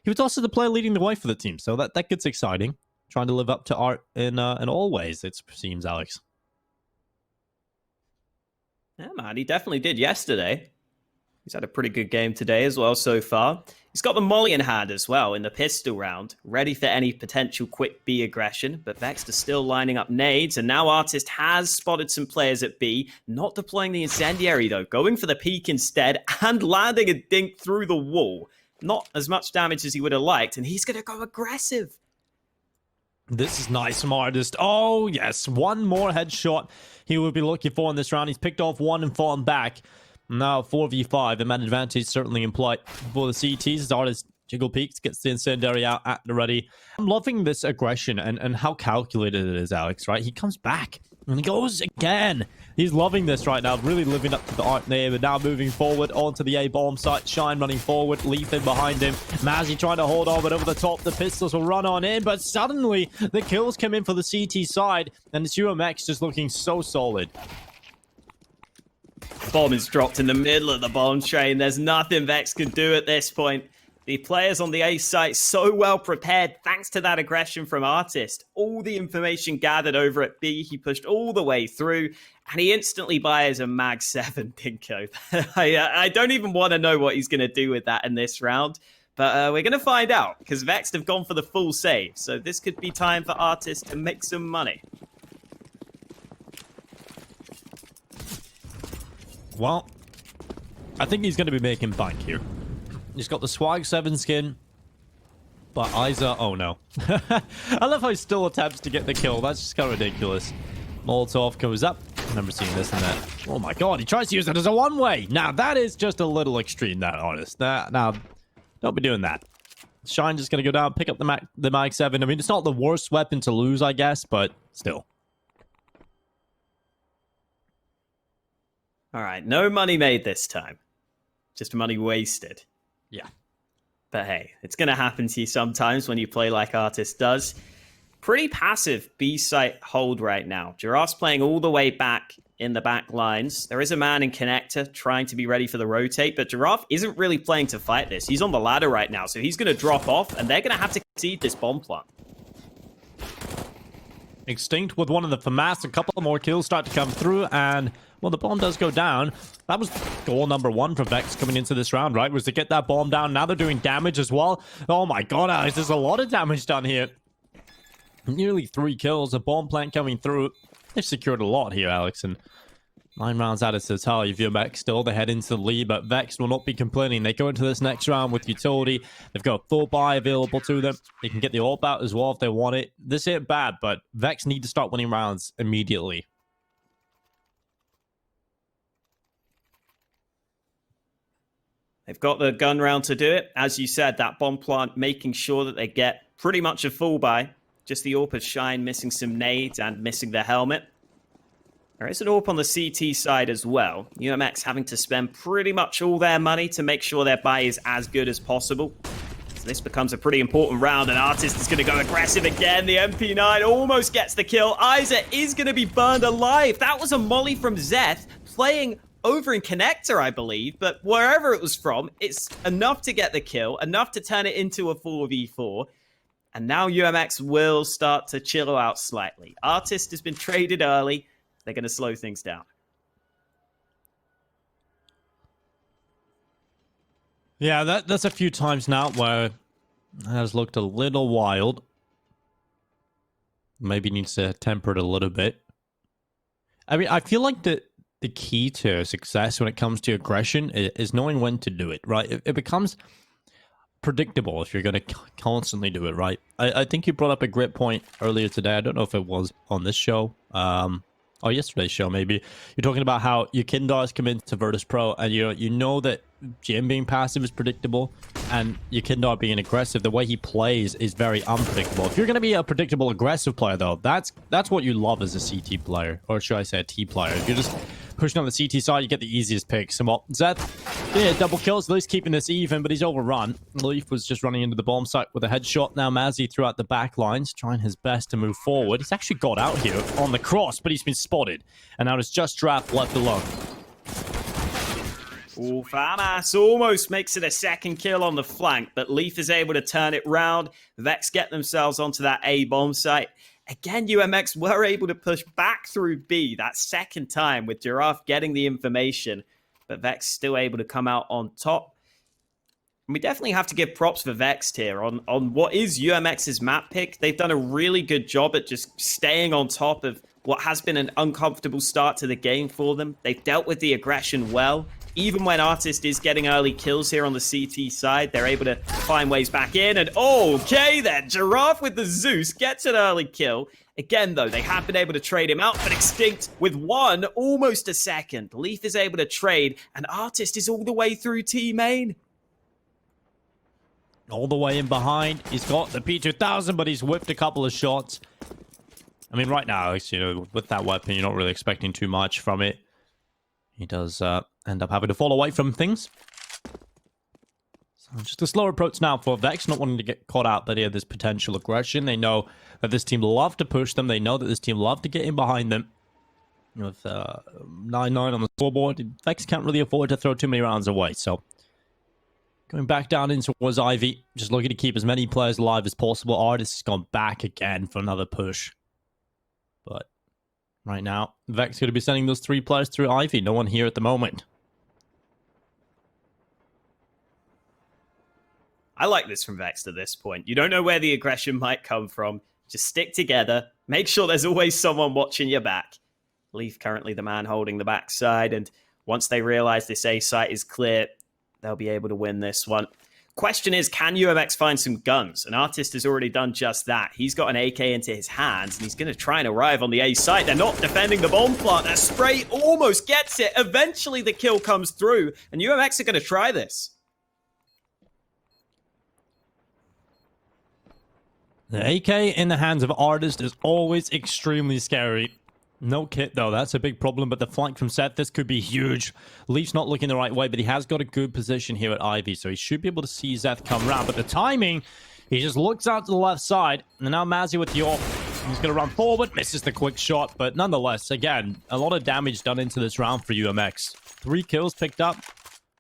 He was also the player leading the way for the team, so that gets exciting. Trying to live up to Art in all ways, it seems, Alex. Yeah, man, he definitely did yesterday. He's had a pretty good game today as well so far. He's got the molly in hand as well in the pistol round, ready for any potential quick B aggression, but Vexed is still lining up nades, and now Artist has spotted some players at B, not deploying the incendiary though, going for the peak instead, and landing a dink through the wall. Not as much damage as he would have liked, and he's going to go aggressive. This is nice from Artist. Oh, yes. One more headshot he would be looking for in this round. He's picked off one and fallen back. Now 4v5. A man advantage certainly in play for the CTs. As Artist jiggle peaks, gets the incendiary out at the ready. I'm loving this aggression and how calculated it is, Alex, right? He comes back and he goes again. He's loving this right now, really living up to the art name, and now moving forward onto the A-bomb site. Shine running forward, Leaf in behind him. Mazzy trying to hold on, but over the top, the pistols will run on in, but suddenly the kills come in for the CT side, and it's UMX just looking so solid. Bomb is dropped in the middle of the bomb train. There's nothing Vex can do at this point. The players on the A site so well prepared thanks to that aggression from Artist. All the information gathered over at B, he pushed all the way through, and he instantly buys a Mag 7 Dinko. I don't even want to know what he's going to do with that in this round, but we're going to find out, because Vexed have gone for the full save, so this could be time for Artist to make some money. Well, I think he's going to be making bank here. He's got the Swag 7 skin, but Isa, oh no. I love how he still attempts to get the kill. That's just kind of ridiculous. Molotov goes up. I've never seen this in that. Oh my god, he tries to use it as a one-way. Now, that is just a little extreme, that, Artist. Now, don't be doing that. Shine just going to go down, pick up the Mag 7. I mean, it's not the worst weapon to lose, I guess, but still. All right, no money made this time. Just money wasted. Yeah. But hey, it's going to happen to you sometimes when you play like Artist does. Pretty passive B-site hold right now. Giraffe's playing all the way back in the back lines. There is a man in connector trying to be ready for the rotate, but Giraffe isn't really playing to fight this. He's on the ladder right now, so he's going to drop off, and they're going to have to concede this bomb plant. Extinct with one of the FAMAS. A couple more kills start to come through, and well, the bomb does go down. That was goal number one for Vex coming into this round, right? Was to get that bomb down. Now they're doing damage as well. Oh my god, Alex, there's a lot of damage done here. Nearly 3 kills, a bomb plant coming through. They've secured a lot here, Alex, and 9 rounds out of totality. UMX still, they head into the lead, but Vex will not be complaining. They go into this next round with utility. They've got a full buy available to them. They can get the AWP out as well if they want it. This ain't bad, but Vex need to start winning rounds immediately. They've got the gun round to do it. As you said, that bomb plant making sure that they get pretty much a full buy. Just the AWP of Shine missing some nades and missing the helmet. There is an AWP on the CT side as well. UMX having to spend pretty much all their money to make sure their buy is as good as possible. So this becomes a pretty important round, and Artist is going to go aggressive again. The MP9 almost gets the kill. Isa is going to be burned alive. That was a molly from Zeth playing over in connector, I believe, but wherever it was from, it's enough to get the kill, enough to turn it into a 4v4. And now UMX will start to chill out slightly. Artist has been traded early. They're going to slow things down. Yeah, that's a few times now where it has looked a little wild. Maybe needs to temper it a little bit. I mean, I feel like the key to success when it comes to aggression is knowing when to do it, right? It becomes predictable if you're going to constantly do it, right? I think you brought up a great point earlier today. I don't know if it was on this show, or yesterday's show maybe. You're talking about how your Kindars come into Virtus Pro, and you know that Jim being passive is predictable, and your Kindar being aggressive, the way he plays is very unpredictable. If you're going to be a predictable aggressive player, though, that's what you love as a CT player, or should I say a T player. If you're just pushing on the CT side, you get the easiest picks. And well, Zeth Yeah, double kills. At least keeping this even, but he's overrun. Leaf was just running into the bomb site with a headshot. Now Mazzy throughout the back lines, trying his best to move forward. He's actually got out here on the cross, but he's been spotted. And now it's just Draft left alone. Ooh, Famas almost makes it a second kill on the flank, but Leaf is able to turn it round. Vex get themselves onto that A bomb site. Again, UMX were able to push back through B that second time with Giraffe getting the information, but Vex still able to come out on top. And we definitely have to give props for Vexed here on what is UMX's map pick. They've done a really good job at just staying on top of what has been an uncomfortable start to the game for them. They've dealt with the aggression well. Even when Artist is getting early kills here on the CT side, they're able to find ways back in. And okay then, Giraffe with the Zeus gets an early kill. Again, though, they have been able to trade him out, but Extinct with one, almost a second. Leaf is able to trade, and Artist is all the way through T main. All the way in behind. He's got the P2000, but he's whipped a couple of shots. I mean, right now, you know, with that weapon, you're not really expecting too much from it. He does end up having to fall away from things. So just a slower approach now for Vex, not wanting to get caught out that there's potential aggression. They know that this team love to push them. They know that this team love to get in behind them. With 9-9 on the scoreboard, Vex can't really afford to throw too many rounds away. So going back down in towards Ivy, just looking to keep as many players alive as possible. Artist has gone back again for another push. But right now, Vex going to be sending those 3 players through Ivy. No one here at the moment. I like this from Vexed at this point. You don't know where the aggression might come from. Just stick together. Make sure there's always someone watching your back. Leaf currently the man holding the backside, and once they realize this A site is clear, they'll be able to win this one. Question is, can UMX find some guns? An Artist has already done just that. He's got an AK into his hands, and he's going to try and arrive on the A site. They're not defending the bomb plant. That spray almost gets it. Eventually, the kill comes through, and UMX are going to try this. The AK in the hands of Artist is always extremely scary. No kit, though. That's a big problem, but the flank from Seth, this could be huge. Leaf's not looking the right way, but he has got a good position here at Ivy, so he should be able to see Zeth come around. But the timing, he just looks out to the left side, and now Mazzy with the AWP. He's going to run forward, misses the quick shot, but nonetheless, again, a lot of damage done into this round for UMX. 3 kills picked up.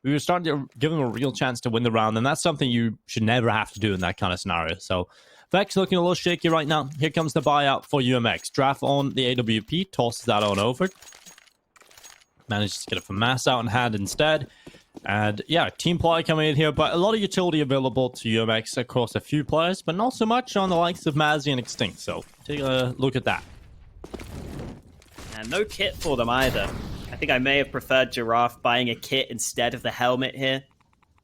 We were starting to give them a real chance to win the round, and that's something you should never have to do in that kind of scenario. So Vex looking a little shaky right now. Here comes the buyout for UMX. Draft on the AWP, tosses that on over. Manages to get a FAMAS out in hand instead. And yeah, team play coming in here, but a lot of utility available to UMX across a few players, but not so much on the likes of Mazzy and Extinct. So take a look at that. And no kit for them either. I think I may have preferred Giraffe buying a kit instead of the helmet here.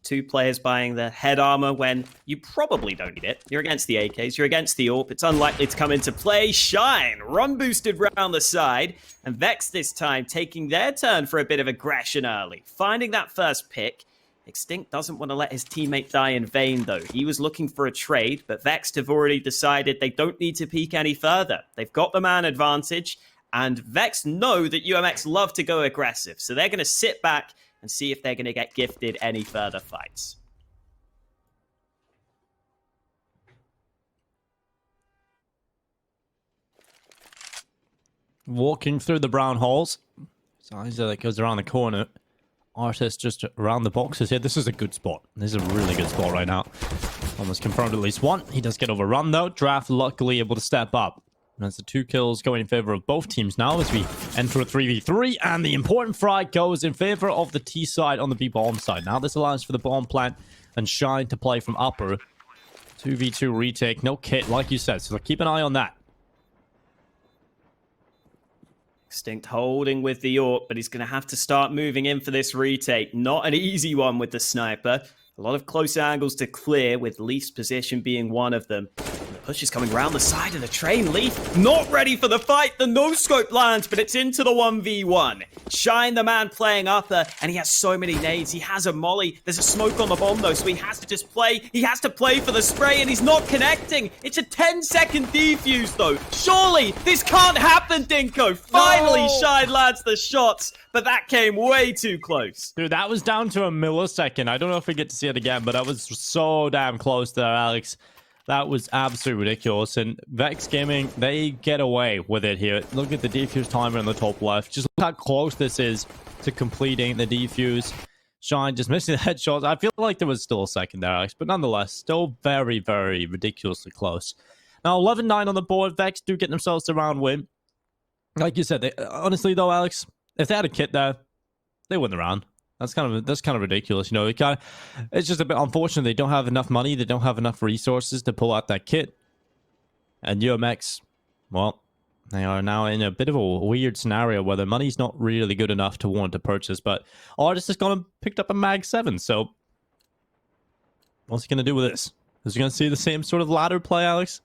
2 players buying the head armor when you probably don't need it. You're against the AKs, you're against the AWP. It's unlikely to come into play. Shine, run boosted round the side. And Vex this time taking their turn for a bit of aggression early. Finding that first pick. Extinct doesn't want to let his teammate die in vain though. He was looking for a trade, but Vexed have already decided they don't need to peek any further. They've got the man advantage, and Vex know that UMX love to go aggressive. So they're going to sit back and see if they're going to get gifted any further fights. Walking through the brown halls. Sizer that goes around the corner. Artist just around the boxes here. This is a good spot. This is a really good spot right now. Almost confirmed at least one. He does get overrun though. Draft luckily able to step up. And that's the 2 kills going in favor of both teams now as we enter a 3v3. And the important frag goes in favor of the T side on the B bomb side. Now this allows for the bomb plant and Shine to play from upper. 2v2 retake. No kit, like you said. So keep an eye on that. Extinct holding with the AWP, but he's going to have to start moving in for this retake. Not an easy one with the sniper. A lot of close angles to clear, with Leaf's position being one of them. Push is coming around the side of the train. Leaf not ready for the fight. The no-scope lands, but it's into the 1v1. Shine, the man playing upper, and he has so many nades. He has a molly. There's a smoke on the bomb, though, so he has to just play. He has to play for the spray, and he's not connecting. It's a 10-second defuse, though. Surely this can't happen, Dinko. Finally, Shine lands the shots, but that came way too close. Dude, that was down to a millisecond. I don't know if we get to see it again, but that was so damn close there, Alex. That was absolutely ridiculous. And Vex Gaming, they get away with it here. Look at the defuse timer in the top left. Just look how close this is to completing the defuse. Shine just missing the headshots. I feel like there was still a second there, Alex. But nonetheless, still very, very ridiculously close. Now, 11-9 on the board. Vex do get themselves the round win. Like you said, honestly though, Alex, if they had a kit there, they win the round. That's kind of ridiculous, you know. It's just a bit unfortunate. They don't have enough money. They don't have enough resources to pull out that kit. And UMX, well, they are now in a bit of a weird scenario where their money's not really good enough to want to purchase. But Artist has gone and picked up a Mag 7. So what's he going to do with this? Is he going to see the same sort of ladder play, Alex?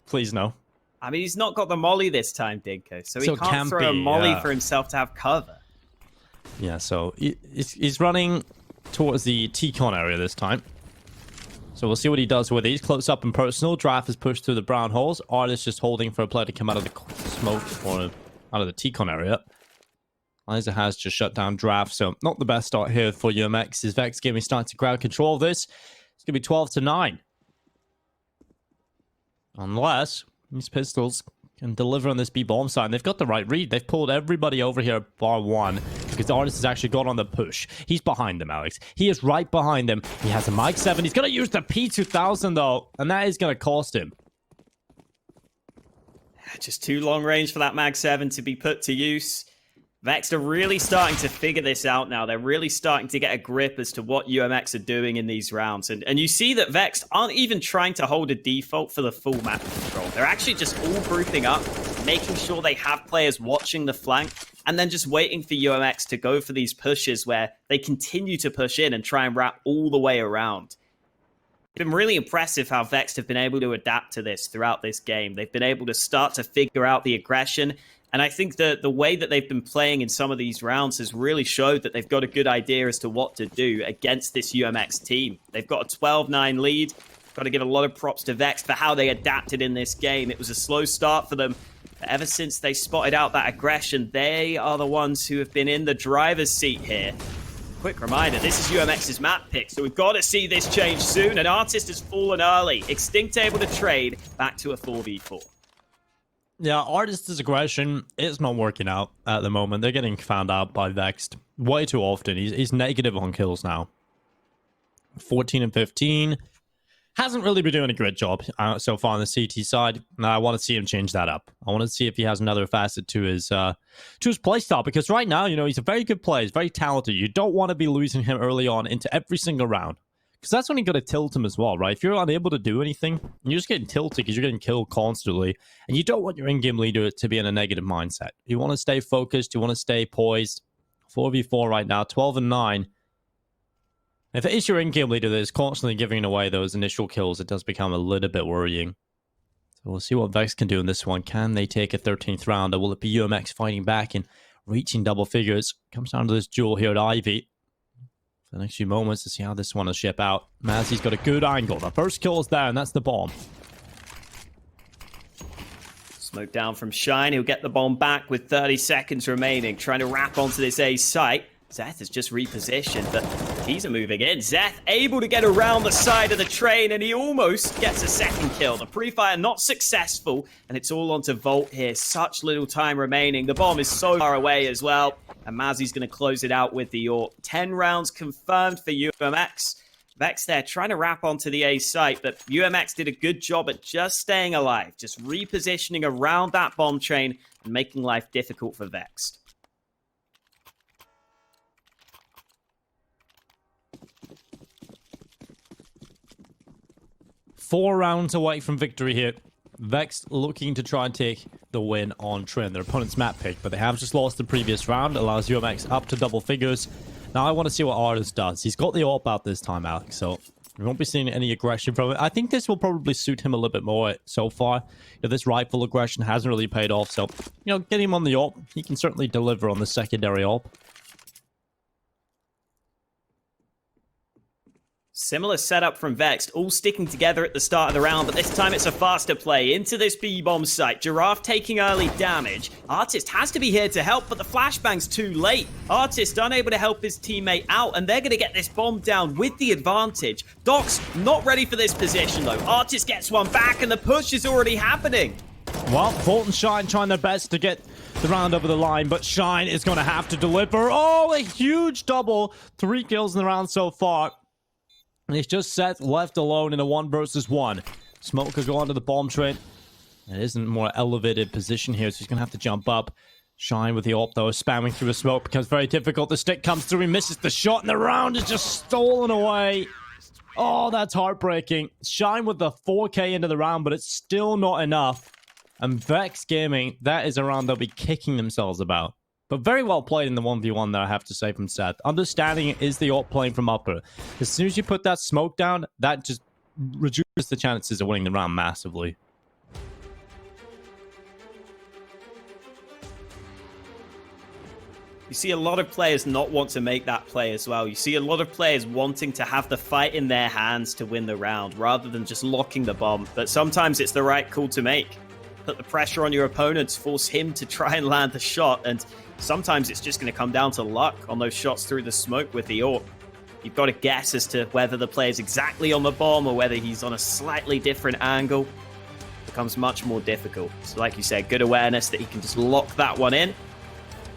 Please no. I mean, he's not got the molly this time, Dinko, so he can't throw a molly for himself to have cover. Yeah, so he's running towards the T-con area this time. So we'll see what he does with it. He's close up and personal. Draft is pushed through the brown holes. Artist just holding for a player to come out of the smoke or out of the T-con area. Liza has just shut down Draft, so not the best start here for UMX. Is Vex Gaming starting to grab control of this? It's going to be 12-9. Unless these pistols can deliver on this B-bomb side. And they've got the right read. They've pulled everybody over here bar one because the Artist has actually got on the push. He's behind them, Alex. He is right behind them. He has a Mag 7. He's going to use the P2000, though, and that is going to cost him. Just too long range for that Mag 7 to be put to use. Vexed are really starting to figure this out now. They're really starting to get a grip as to what UMX are doing in these rounds. And you see that Vexed aren't even trying to hold a default for the full map control. They're actually just all grouping up, making sure they have players watching the flank, and then just waiting for UMX to go for these pushes where they continue to push in and try and wrap all the way around. It's been really impressive how Vexed have been able to adapt to this throughout this game. They've been able to start to figure out the aggression. And I think that the way that they've been playing in some of these rounds has really showed that they've got a good idea as to what to do against this UMX team. They've got a 12-9 lead. Got to give a lot of props to Vex for how they adapted in this game. It was a slow start for them. But ever since they spotted out that aggression, they are the ones who have been in the driver's seat here. Quick reminder, this is UMX's map pick, so we've got to see this change soon. An Artist has fallen early. Extinct able to trade back to a 4v4. Yeah, Artist's aggression is not working out at the moment. They're getting found out by Vexed way too often. He's negative on kills now. 14 and 15. Hasn't really been doing a great job so far on the CT side. I want to see him change that up. I want to see if he has another facet to his playstyle, because right now, you know, he's a very good player. He's very talented. You don't want to be losing him early on into every single round, because that's when you got to tilt him as well, right? If you're unable to do anything, you're just getting tilted because you're getting killed constantly, and you don't want your in-game leader to be in a negative mindset. You want to stay focused. You want to stay poised. 4v4 right now, 12 and 9. If it is your in-game leader that is constantly giving away those initial kills, it does become a little bit worrying. So we'll see what Vex can do in this one. Can they take a 13th round, or will it be UMX fighting back and reaching double figures? Comes down to this duel here at Ivy. For the next few moments to see how this one will ship out. Mazzy's got a good angle. The first kill is there, and that's the bomb. Smoke down from Shine. He'll get the bomb back with 30 seconds remaining. Trying to wrap onto this A site. Zeth has just repositioned, but he's moving in. Zeth able to get around the side of the train, and he almost gets a second kill. The pre-fire not successful, and it's all onto Volt here. Such little time remaining. The bomb is so far away as well, and Mazzy's going to close it out with the AWP. 10 rounds confirmed for UMX. Vex there trying to wrap onto the A site, but UMX did a good job at just staying alive, just repositioning around that bomb train and making life difficult for Vex. 4 rounds away from victory here. Vex looking to try and take the win on Trin, their opponent's map pick, but they have just lost the previous round. Allows UMX up to double figures. Now I want to see what Artist does. He's got the AWP out this time, Alex, so We won't be seeing any aggression from it. I think this will probably suit him a little bit more so far. This rifle aggression hasn't really paid off. So, get him on the AWP. He can certainly deliver on the secondary AWP. Similar setup from Vexed, all sticking together at the start of the round, but this time it's a faster play into this B-bomb site. Giraffe taking early damage. Artist has to be here to help, but the flashbang's too late. Artist unable to help his teammate out, and they're going to get this bomb down with the advantage. Doc's not ready for this position, though. Artist gets one back, and the push is already happening. Well, Volt and Shine trying their best to get the round over the line, but Shine is going to have to deliver. Oh, a huge double. 3 kills in the round so far. And he's just Seth left alone in a 1 versus 1. Smoke could go onto the bomb train. It isn't a more elevated position here, so he's going to have to jump up. Shine with the AWP, though, spamming through the smoke becomes very difficult. The stick comes through, he misses the shot, and the round is just stolen away. Oh, that's heartbreaking. Shine with the 4K into the round, but it's still not enough. And Vex Gaming, that is a round they'll be kicking themselves about. But very well played in the 1v1 there, I have to say, from Seth. Understanding it is the AWP playing from upper. As soon as you put that smoke down, that just reduces the chances of winning the round massively. You see a lot of players not want to make that play as well. You see a lot of players wanting to have the fight in their hands to win the round, rather than just locking the bomb. But sometimes it's the right call to make. Put the pressure on your opponents, force him to try and land the shot, and sometimes it's just going to come down to luck on those shots through the smoke with the AWP. You've got to guess as to whether the player's exactly on the bomb or whether he's on a slightly different angle. It becomes much more difficult. So like you said, good awareness that he can just lock that one in.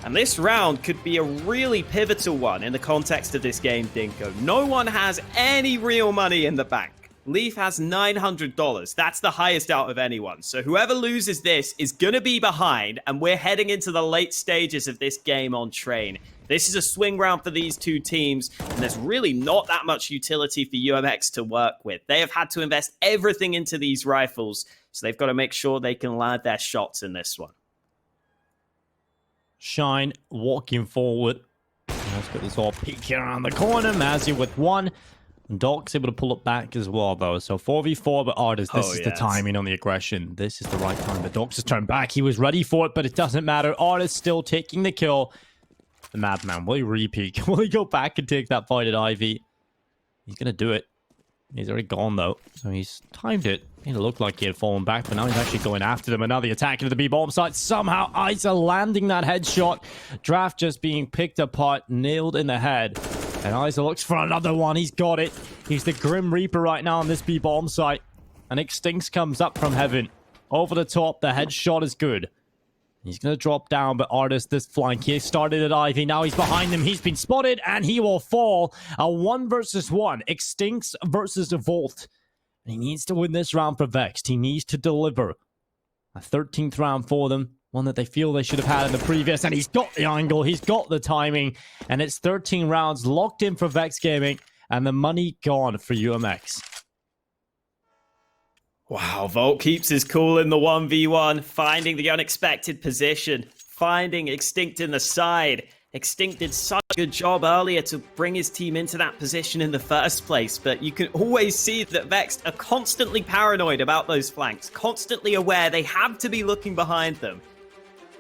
And this round could be a really pivotal one in the context of this game, Dinko. No one has any real money in the bank. Leaf has $900. That's the highest out of anyone. So whoever loses this is going to be behind, and we're heading into the late stages of this game on Train. This is a swing round for these two teams, and there's really not that much utility for UMX to work with. They have had to invest everything into these rifles, so they've got to make sure they can land their shots in this one. Shine walking forward. Let's get this all peeking around the corner. Mazzy with 1. Doc's able to pull it back as well, though. So 4v4, but Artist, this is the timing on the aggression. This is the right time. The Doc's just turned back. He was ready for it, but it doesn't matter. Artist still taking the kill. The Madman, will he repeat? Will he go back and take that fight at Ivy? He's going to do it. He's already gone, though. So he's timed it. It looked like he had fallen back, but now he's actually going after them. And now the attack into the B-bomb site. Somehow, Isa landing that headshot. Draft just being picked apart, nailed in the head. And Isa looks for another one. He's got it. He's the Grim Reaper right now on this B-bomb site. And Extinct comes up from heaven. Over the top. The headshot is good. He's going to drop down, but Artist, this flank, he started at Ivy. Now he's behind him. He's been spotted, and he will fall. A 1 versus 1. Extincts versus a Volt. And he needs to win this round for Vexed. He needs to deliver. A 13th round for them. One that they feel they should have had in the previous. And he's got the angle. He's got the timing. And it's 13 rounds locked in for Vex Gaming. And the money gone for UMX. Wow, Volt keeps his cool in the 1v1. Finding the unexpected position. Finding Extinct in the side. Extinct did such a good job earlier to bring his team into that position in the first place, but you can always see that Vexed are constantly paranoid about those flanks, constantly aware they have to be looking behind them.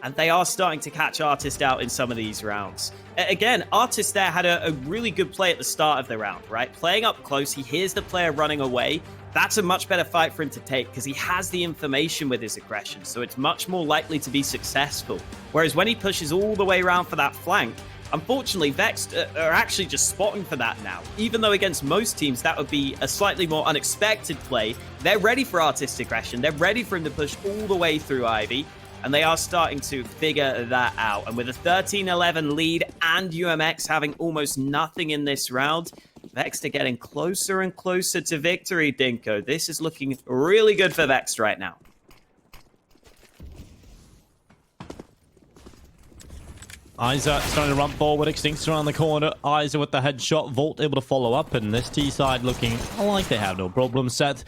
And they are starting to catch Artist out in some of these rounds. Again, Artist there had a really good play at the start of the round, right? Playing up close, he hears the player running away. That's a much better fight for him to take because he has the information with his aggression, so it's much more likely to be successful. Whereas when he pushes all the way around for that flank, unfortunately, Vexed are actually just spotting for that now. Even though against most teams, that would be a slightly more unexpected play, they're ready for Artist aggression. They're ready for him to push all the way through Ivy, and they are starting to figure that out. And with a 13-11 lead and UMX having almost nothing in this round, Vexed are getting closer and closer to victory, Dinko. This is looking really good for Vexed right now. Isa starting to run forward. Extinct's around the corner. Isa with the headshot. Volt able to follow up. And this T side looking like they have no problem. Seth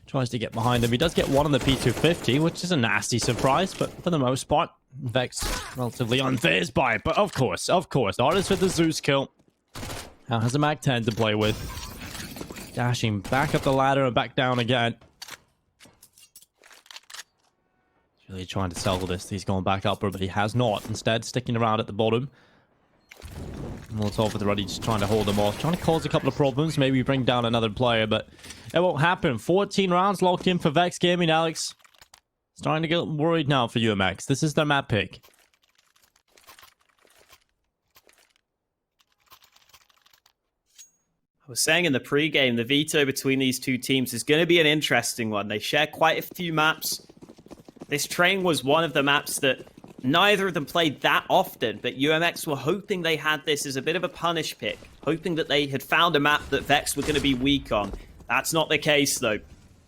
tries to get behind him. He does get one on the P250, which is a nasty surprise. But for the most part, Vexed relatively unfazed by it. But of course, Artist with the Zeus kill. Now has a Mag 10 to play with. Dashing back up the ladder and back down again. He's really trying to sell this. He's going back upward, but he has not. Instead, sticking around at the bottom. Molotov with the ready, just trying to hold him off. Trying to cause a couple of problems. Maybe bring down another player, but it won't happen. 14 rounds locked in for Vexed Gaming, Alex. Starting to get worried now for UMX. This is their map pick. I was saying in the pregame, the veto between these two teams is going to be an interesting one. They share quite a few maps. This train was one of the maps that neither of them played that often, but UMX were hoping they had this as a bit of a punish pick, hoping that they had found a map that Vex were going to be weak on. That's not the case, though.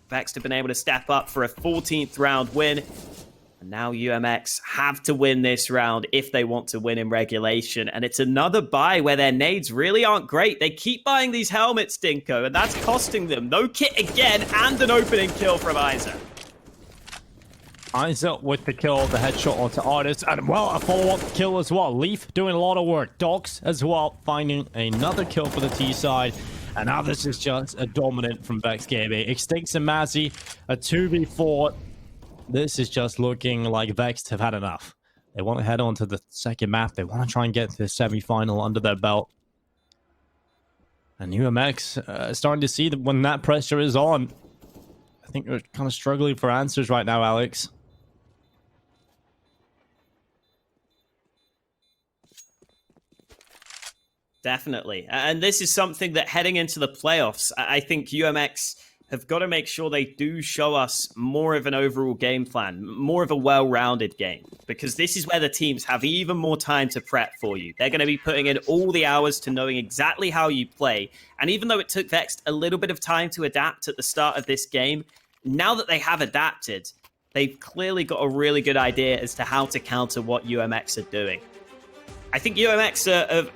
Vex have been able to step up for a 14th round win. And now UMX have to win this round if they want to win in regulation. And it's another buy where their nades really aren't great. They keep buying these helmets, Dinko, and that's costing them. No kit again, and an opening kill from Isa. Isa with the kill, the headshot onto Artist, and well, a follow-up kill as well. Leaf doing a lot of work. Dogs as well, finding another kill for the T side. And now this is just a dominant from Vexed Gaming. Extinct and Mazzy, a 2v4. This is just looking like Vexed have had enough. They want to head on to the second map. They want to try and get to the semi-final under their belt. And UMX starting to see that when that pressure is on. I think they're kind of struggling for answers right now, Alex. Definitely. And this is something that heading into the playoffs, I think UMX have got to make sure they do show us more of an overall game plan, more of a well-rounded game, because this is where the teams have even more time to prep for you. They're going to be putting in all the hours to knowing exactly how you play. And even though it took Vexed a little bit of time to adapt at the start of this game, now that they have adapted, they've clearly got a really good idea as to how to counter what UMX are doing. I think UMX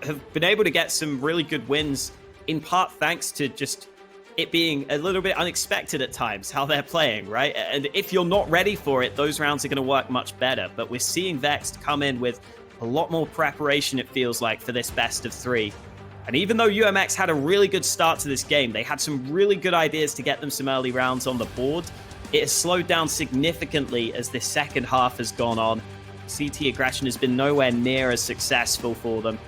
have been able to get some really good wins, in part thanks to just it being a little bit unexpected at times, how they're playing, right? And if you're not ready for it, those rounds are going to work much better. But we're seeing Vexed come in with a lot more preparation, it feels like, for this best of three. And even though UMX had a really good start to this game, they had some really good ideas to get them some early rounds on the board. It has slowed down significantly as this second half has gone on. CT aggression has been nowhere near as successful for them.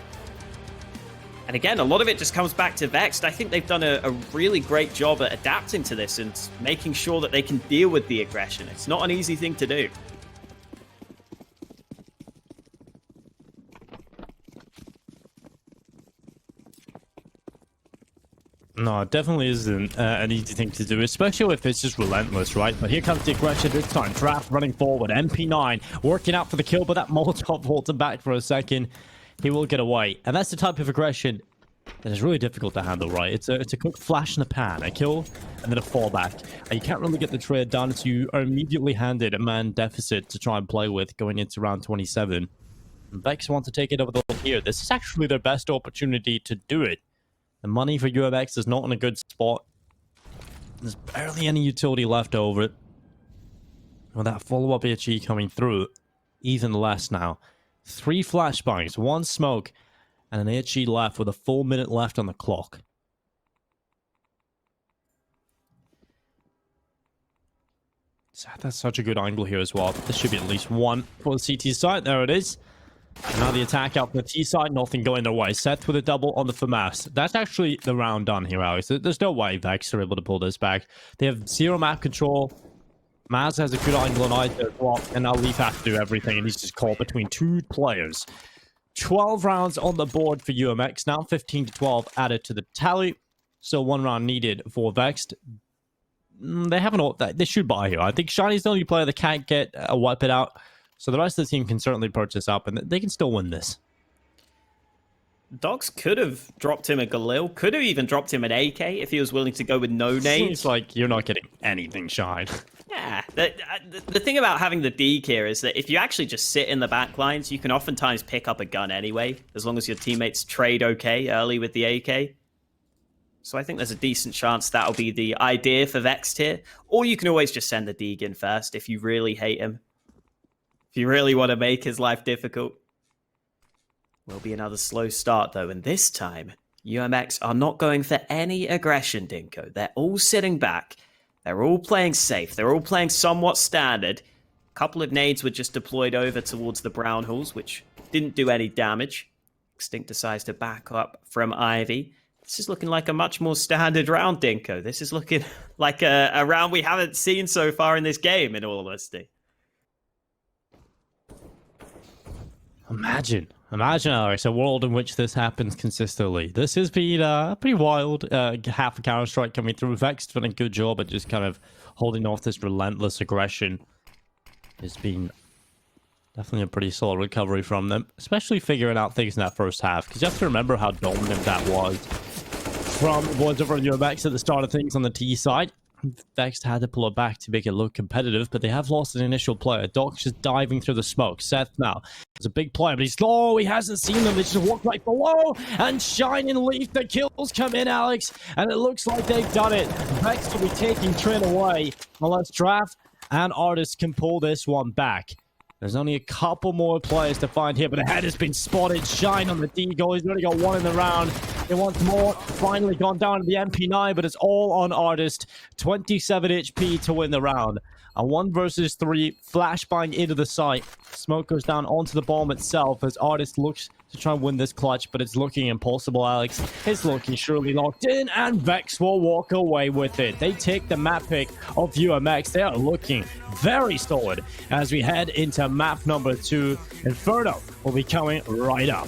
And again, a lot of it just comes back to Vexed. I think they've done a really great job at adapting to this and making sure that they can deal with the aggression. It's not an easy thing to do. No, it definitely isn't an easy thing to do, especially if it's just relentless, right? But here comes the aggression this time. Draft running forward. MP9 working out for the kill, but that Molotov holds him back for a second. He will get away. And that's the type of aggression that is really difficult to handle, right? It's a quick flash in the pan. A kill and then a fallback. And you can't really get the trade done, so you are immediately handed a man deficit to try and play with going into round 27. And Vex want to take it over the line here. This is actually their best opportunity to do it. The money for UMX is not in a good spot. There's barely any utility left over it. With that follow-up HE coming through, even less now. 3 flashbangs, 1 smoke, and an HE left with a full minute left on the clock. That's such a good angle here as well. This should be at least 1 for the CT side. There it is. And now the attack out from the T side, nothing going their way. Seth with a double on the FAMAS. That's actually the round done here, Alex. There's no way Vex are able to pull this back. They have 0 map control. Maz has a good angle on either as well. And now Leaf has to do everything, and he's just caught between 2 players. 12 rounds on the board for UMX. Now 15 to 12 added to the tally. So 1 round needed for Vexed. They haven't. They should buy here. I think Shiny's the only player that can't get a weapon out. So the rest of the team can certainly purchase up, and they can still win this. Dogs could have dropped him a Galil, could have even dropped him an AK if he was willing to go with no nades. Seems like you're not getting anything, Shine. Yeah, the thing about having the Deke here is that if you actually just sit in the back lines, you can oftentimes pick up a gun anyway, as long as your teammates trade okay early with the AK. So I think there's a decent chance that'll be the idea for Vexed here. Or you can always just send the Deke in first if you really hate him. If you really want to make his life difficult. Will be another slow start, though, and this time, UMX are not going for any aggression, Dinko. They're all sitting back. They're all playing safe. They're all playing somewhat standard. A couple of nades were just deployed over towards the brown halls, which didn't do any damage. Extinct decides to back up from Ivy. This is looking like a much more standard round, Dinko. This is looking like a round we haven't seen so far in this game, in all honesty. Imagine, Alex, a world in which this happens consistently. This has been pretty wild. Half a Counter-Strike coming through. Vexed done a good job at just kind of holding off this relentless aggression. It's been definitely a pretty solid recovery from them, especially figuring out things in that first half, because you have to remember how dominant that was from the boys over on UMX at the start of things on the T side. Vexed had to pull it back to make it look competitive, but they have lost an initial player. Doc's just diving through the smoke. Seth now is a big player, but he's slow. He hasn't seen them. They just walk right below, and Shining Leaf, the kills come in, Alex, and it looks like they've done it. Vexed will be taking Trin away, unless Draft and Artist can pull this one back. There's only a couple more players to find here, but a head has been spotted. Shine on the Deagle. He's already got one in the round. He wants more. Finally gone down to the MP9, but it's all on Artist. 27 HP to win the round. A 1 versus 3 flashbang into the site. Smoke goes down onto the bomb itself as Artist looks to try and win this clutch, but it's looking impossible, Alex. It's looking surely locked in, and Vex will walk away with it. They take the map pick of UMX. They are looking very solid as we head into map number 2. Inferno will be coming right up.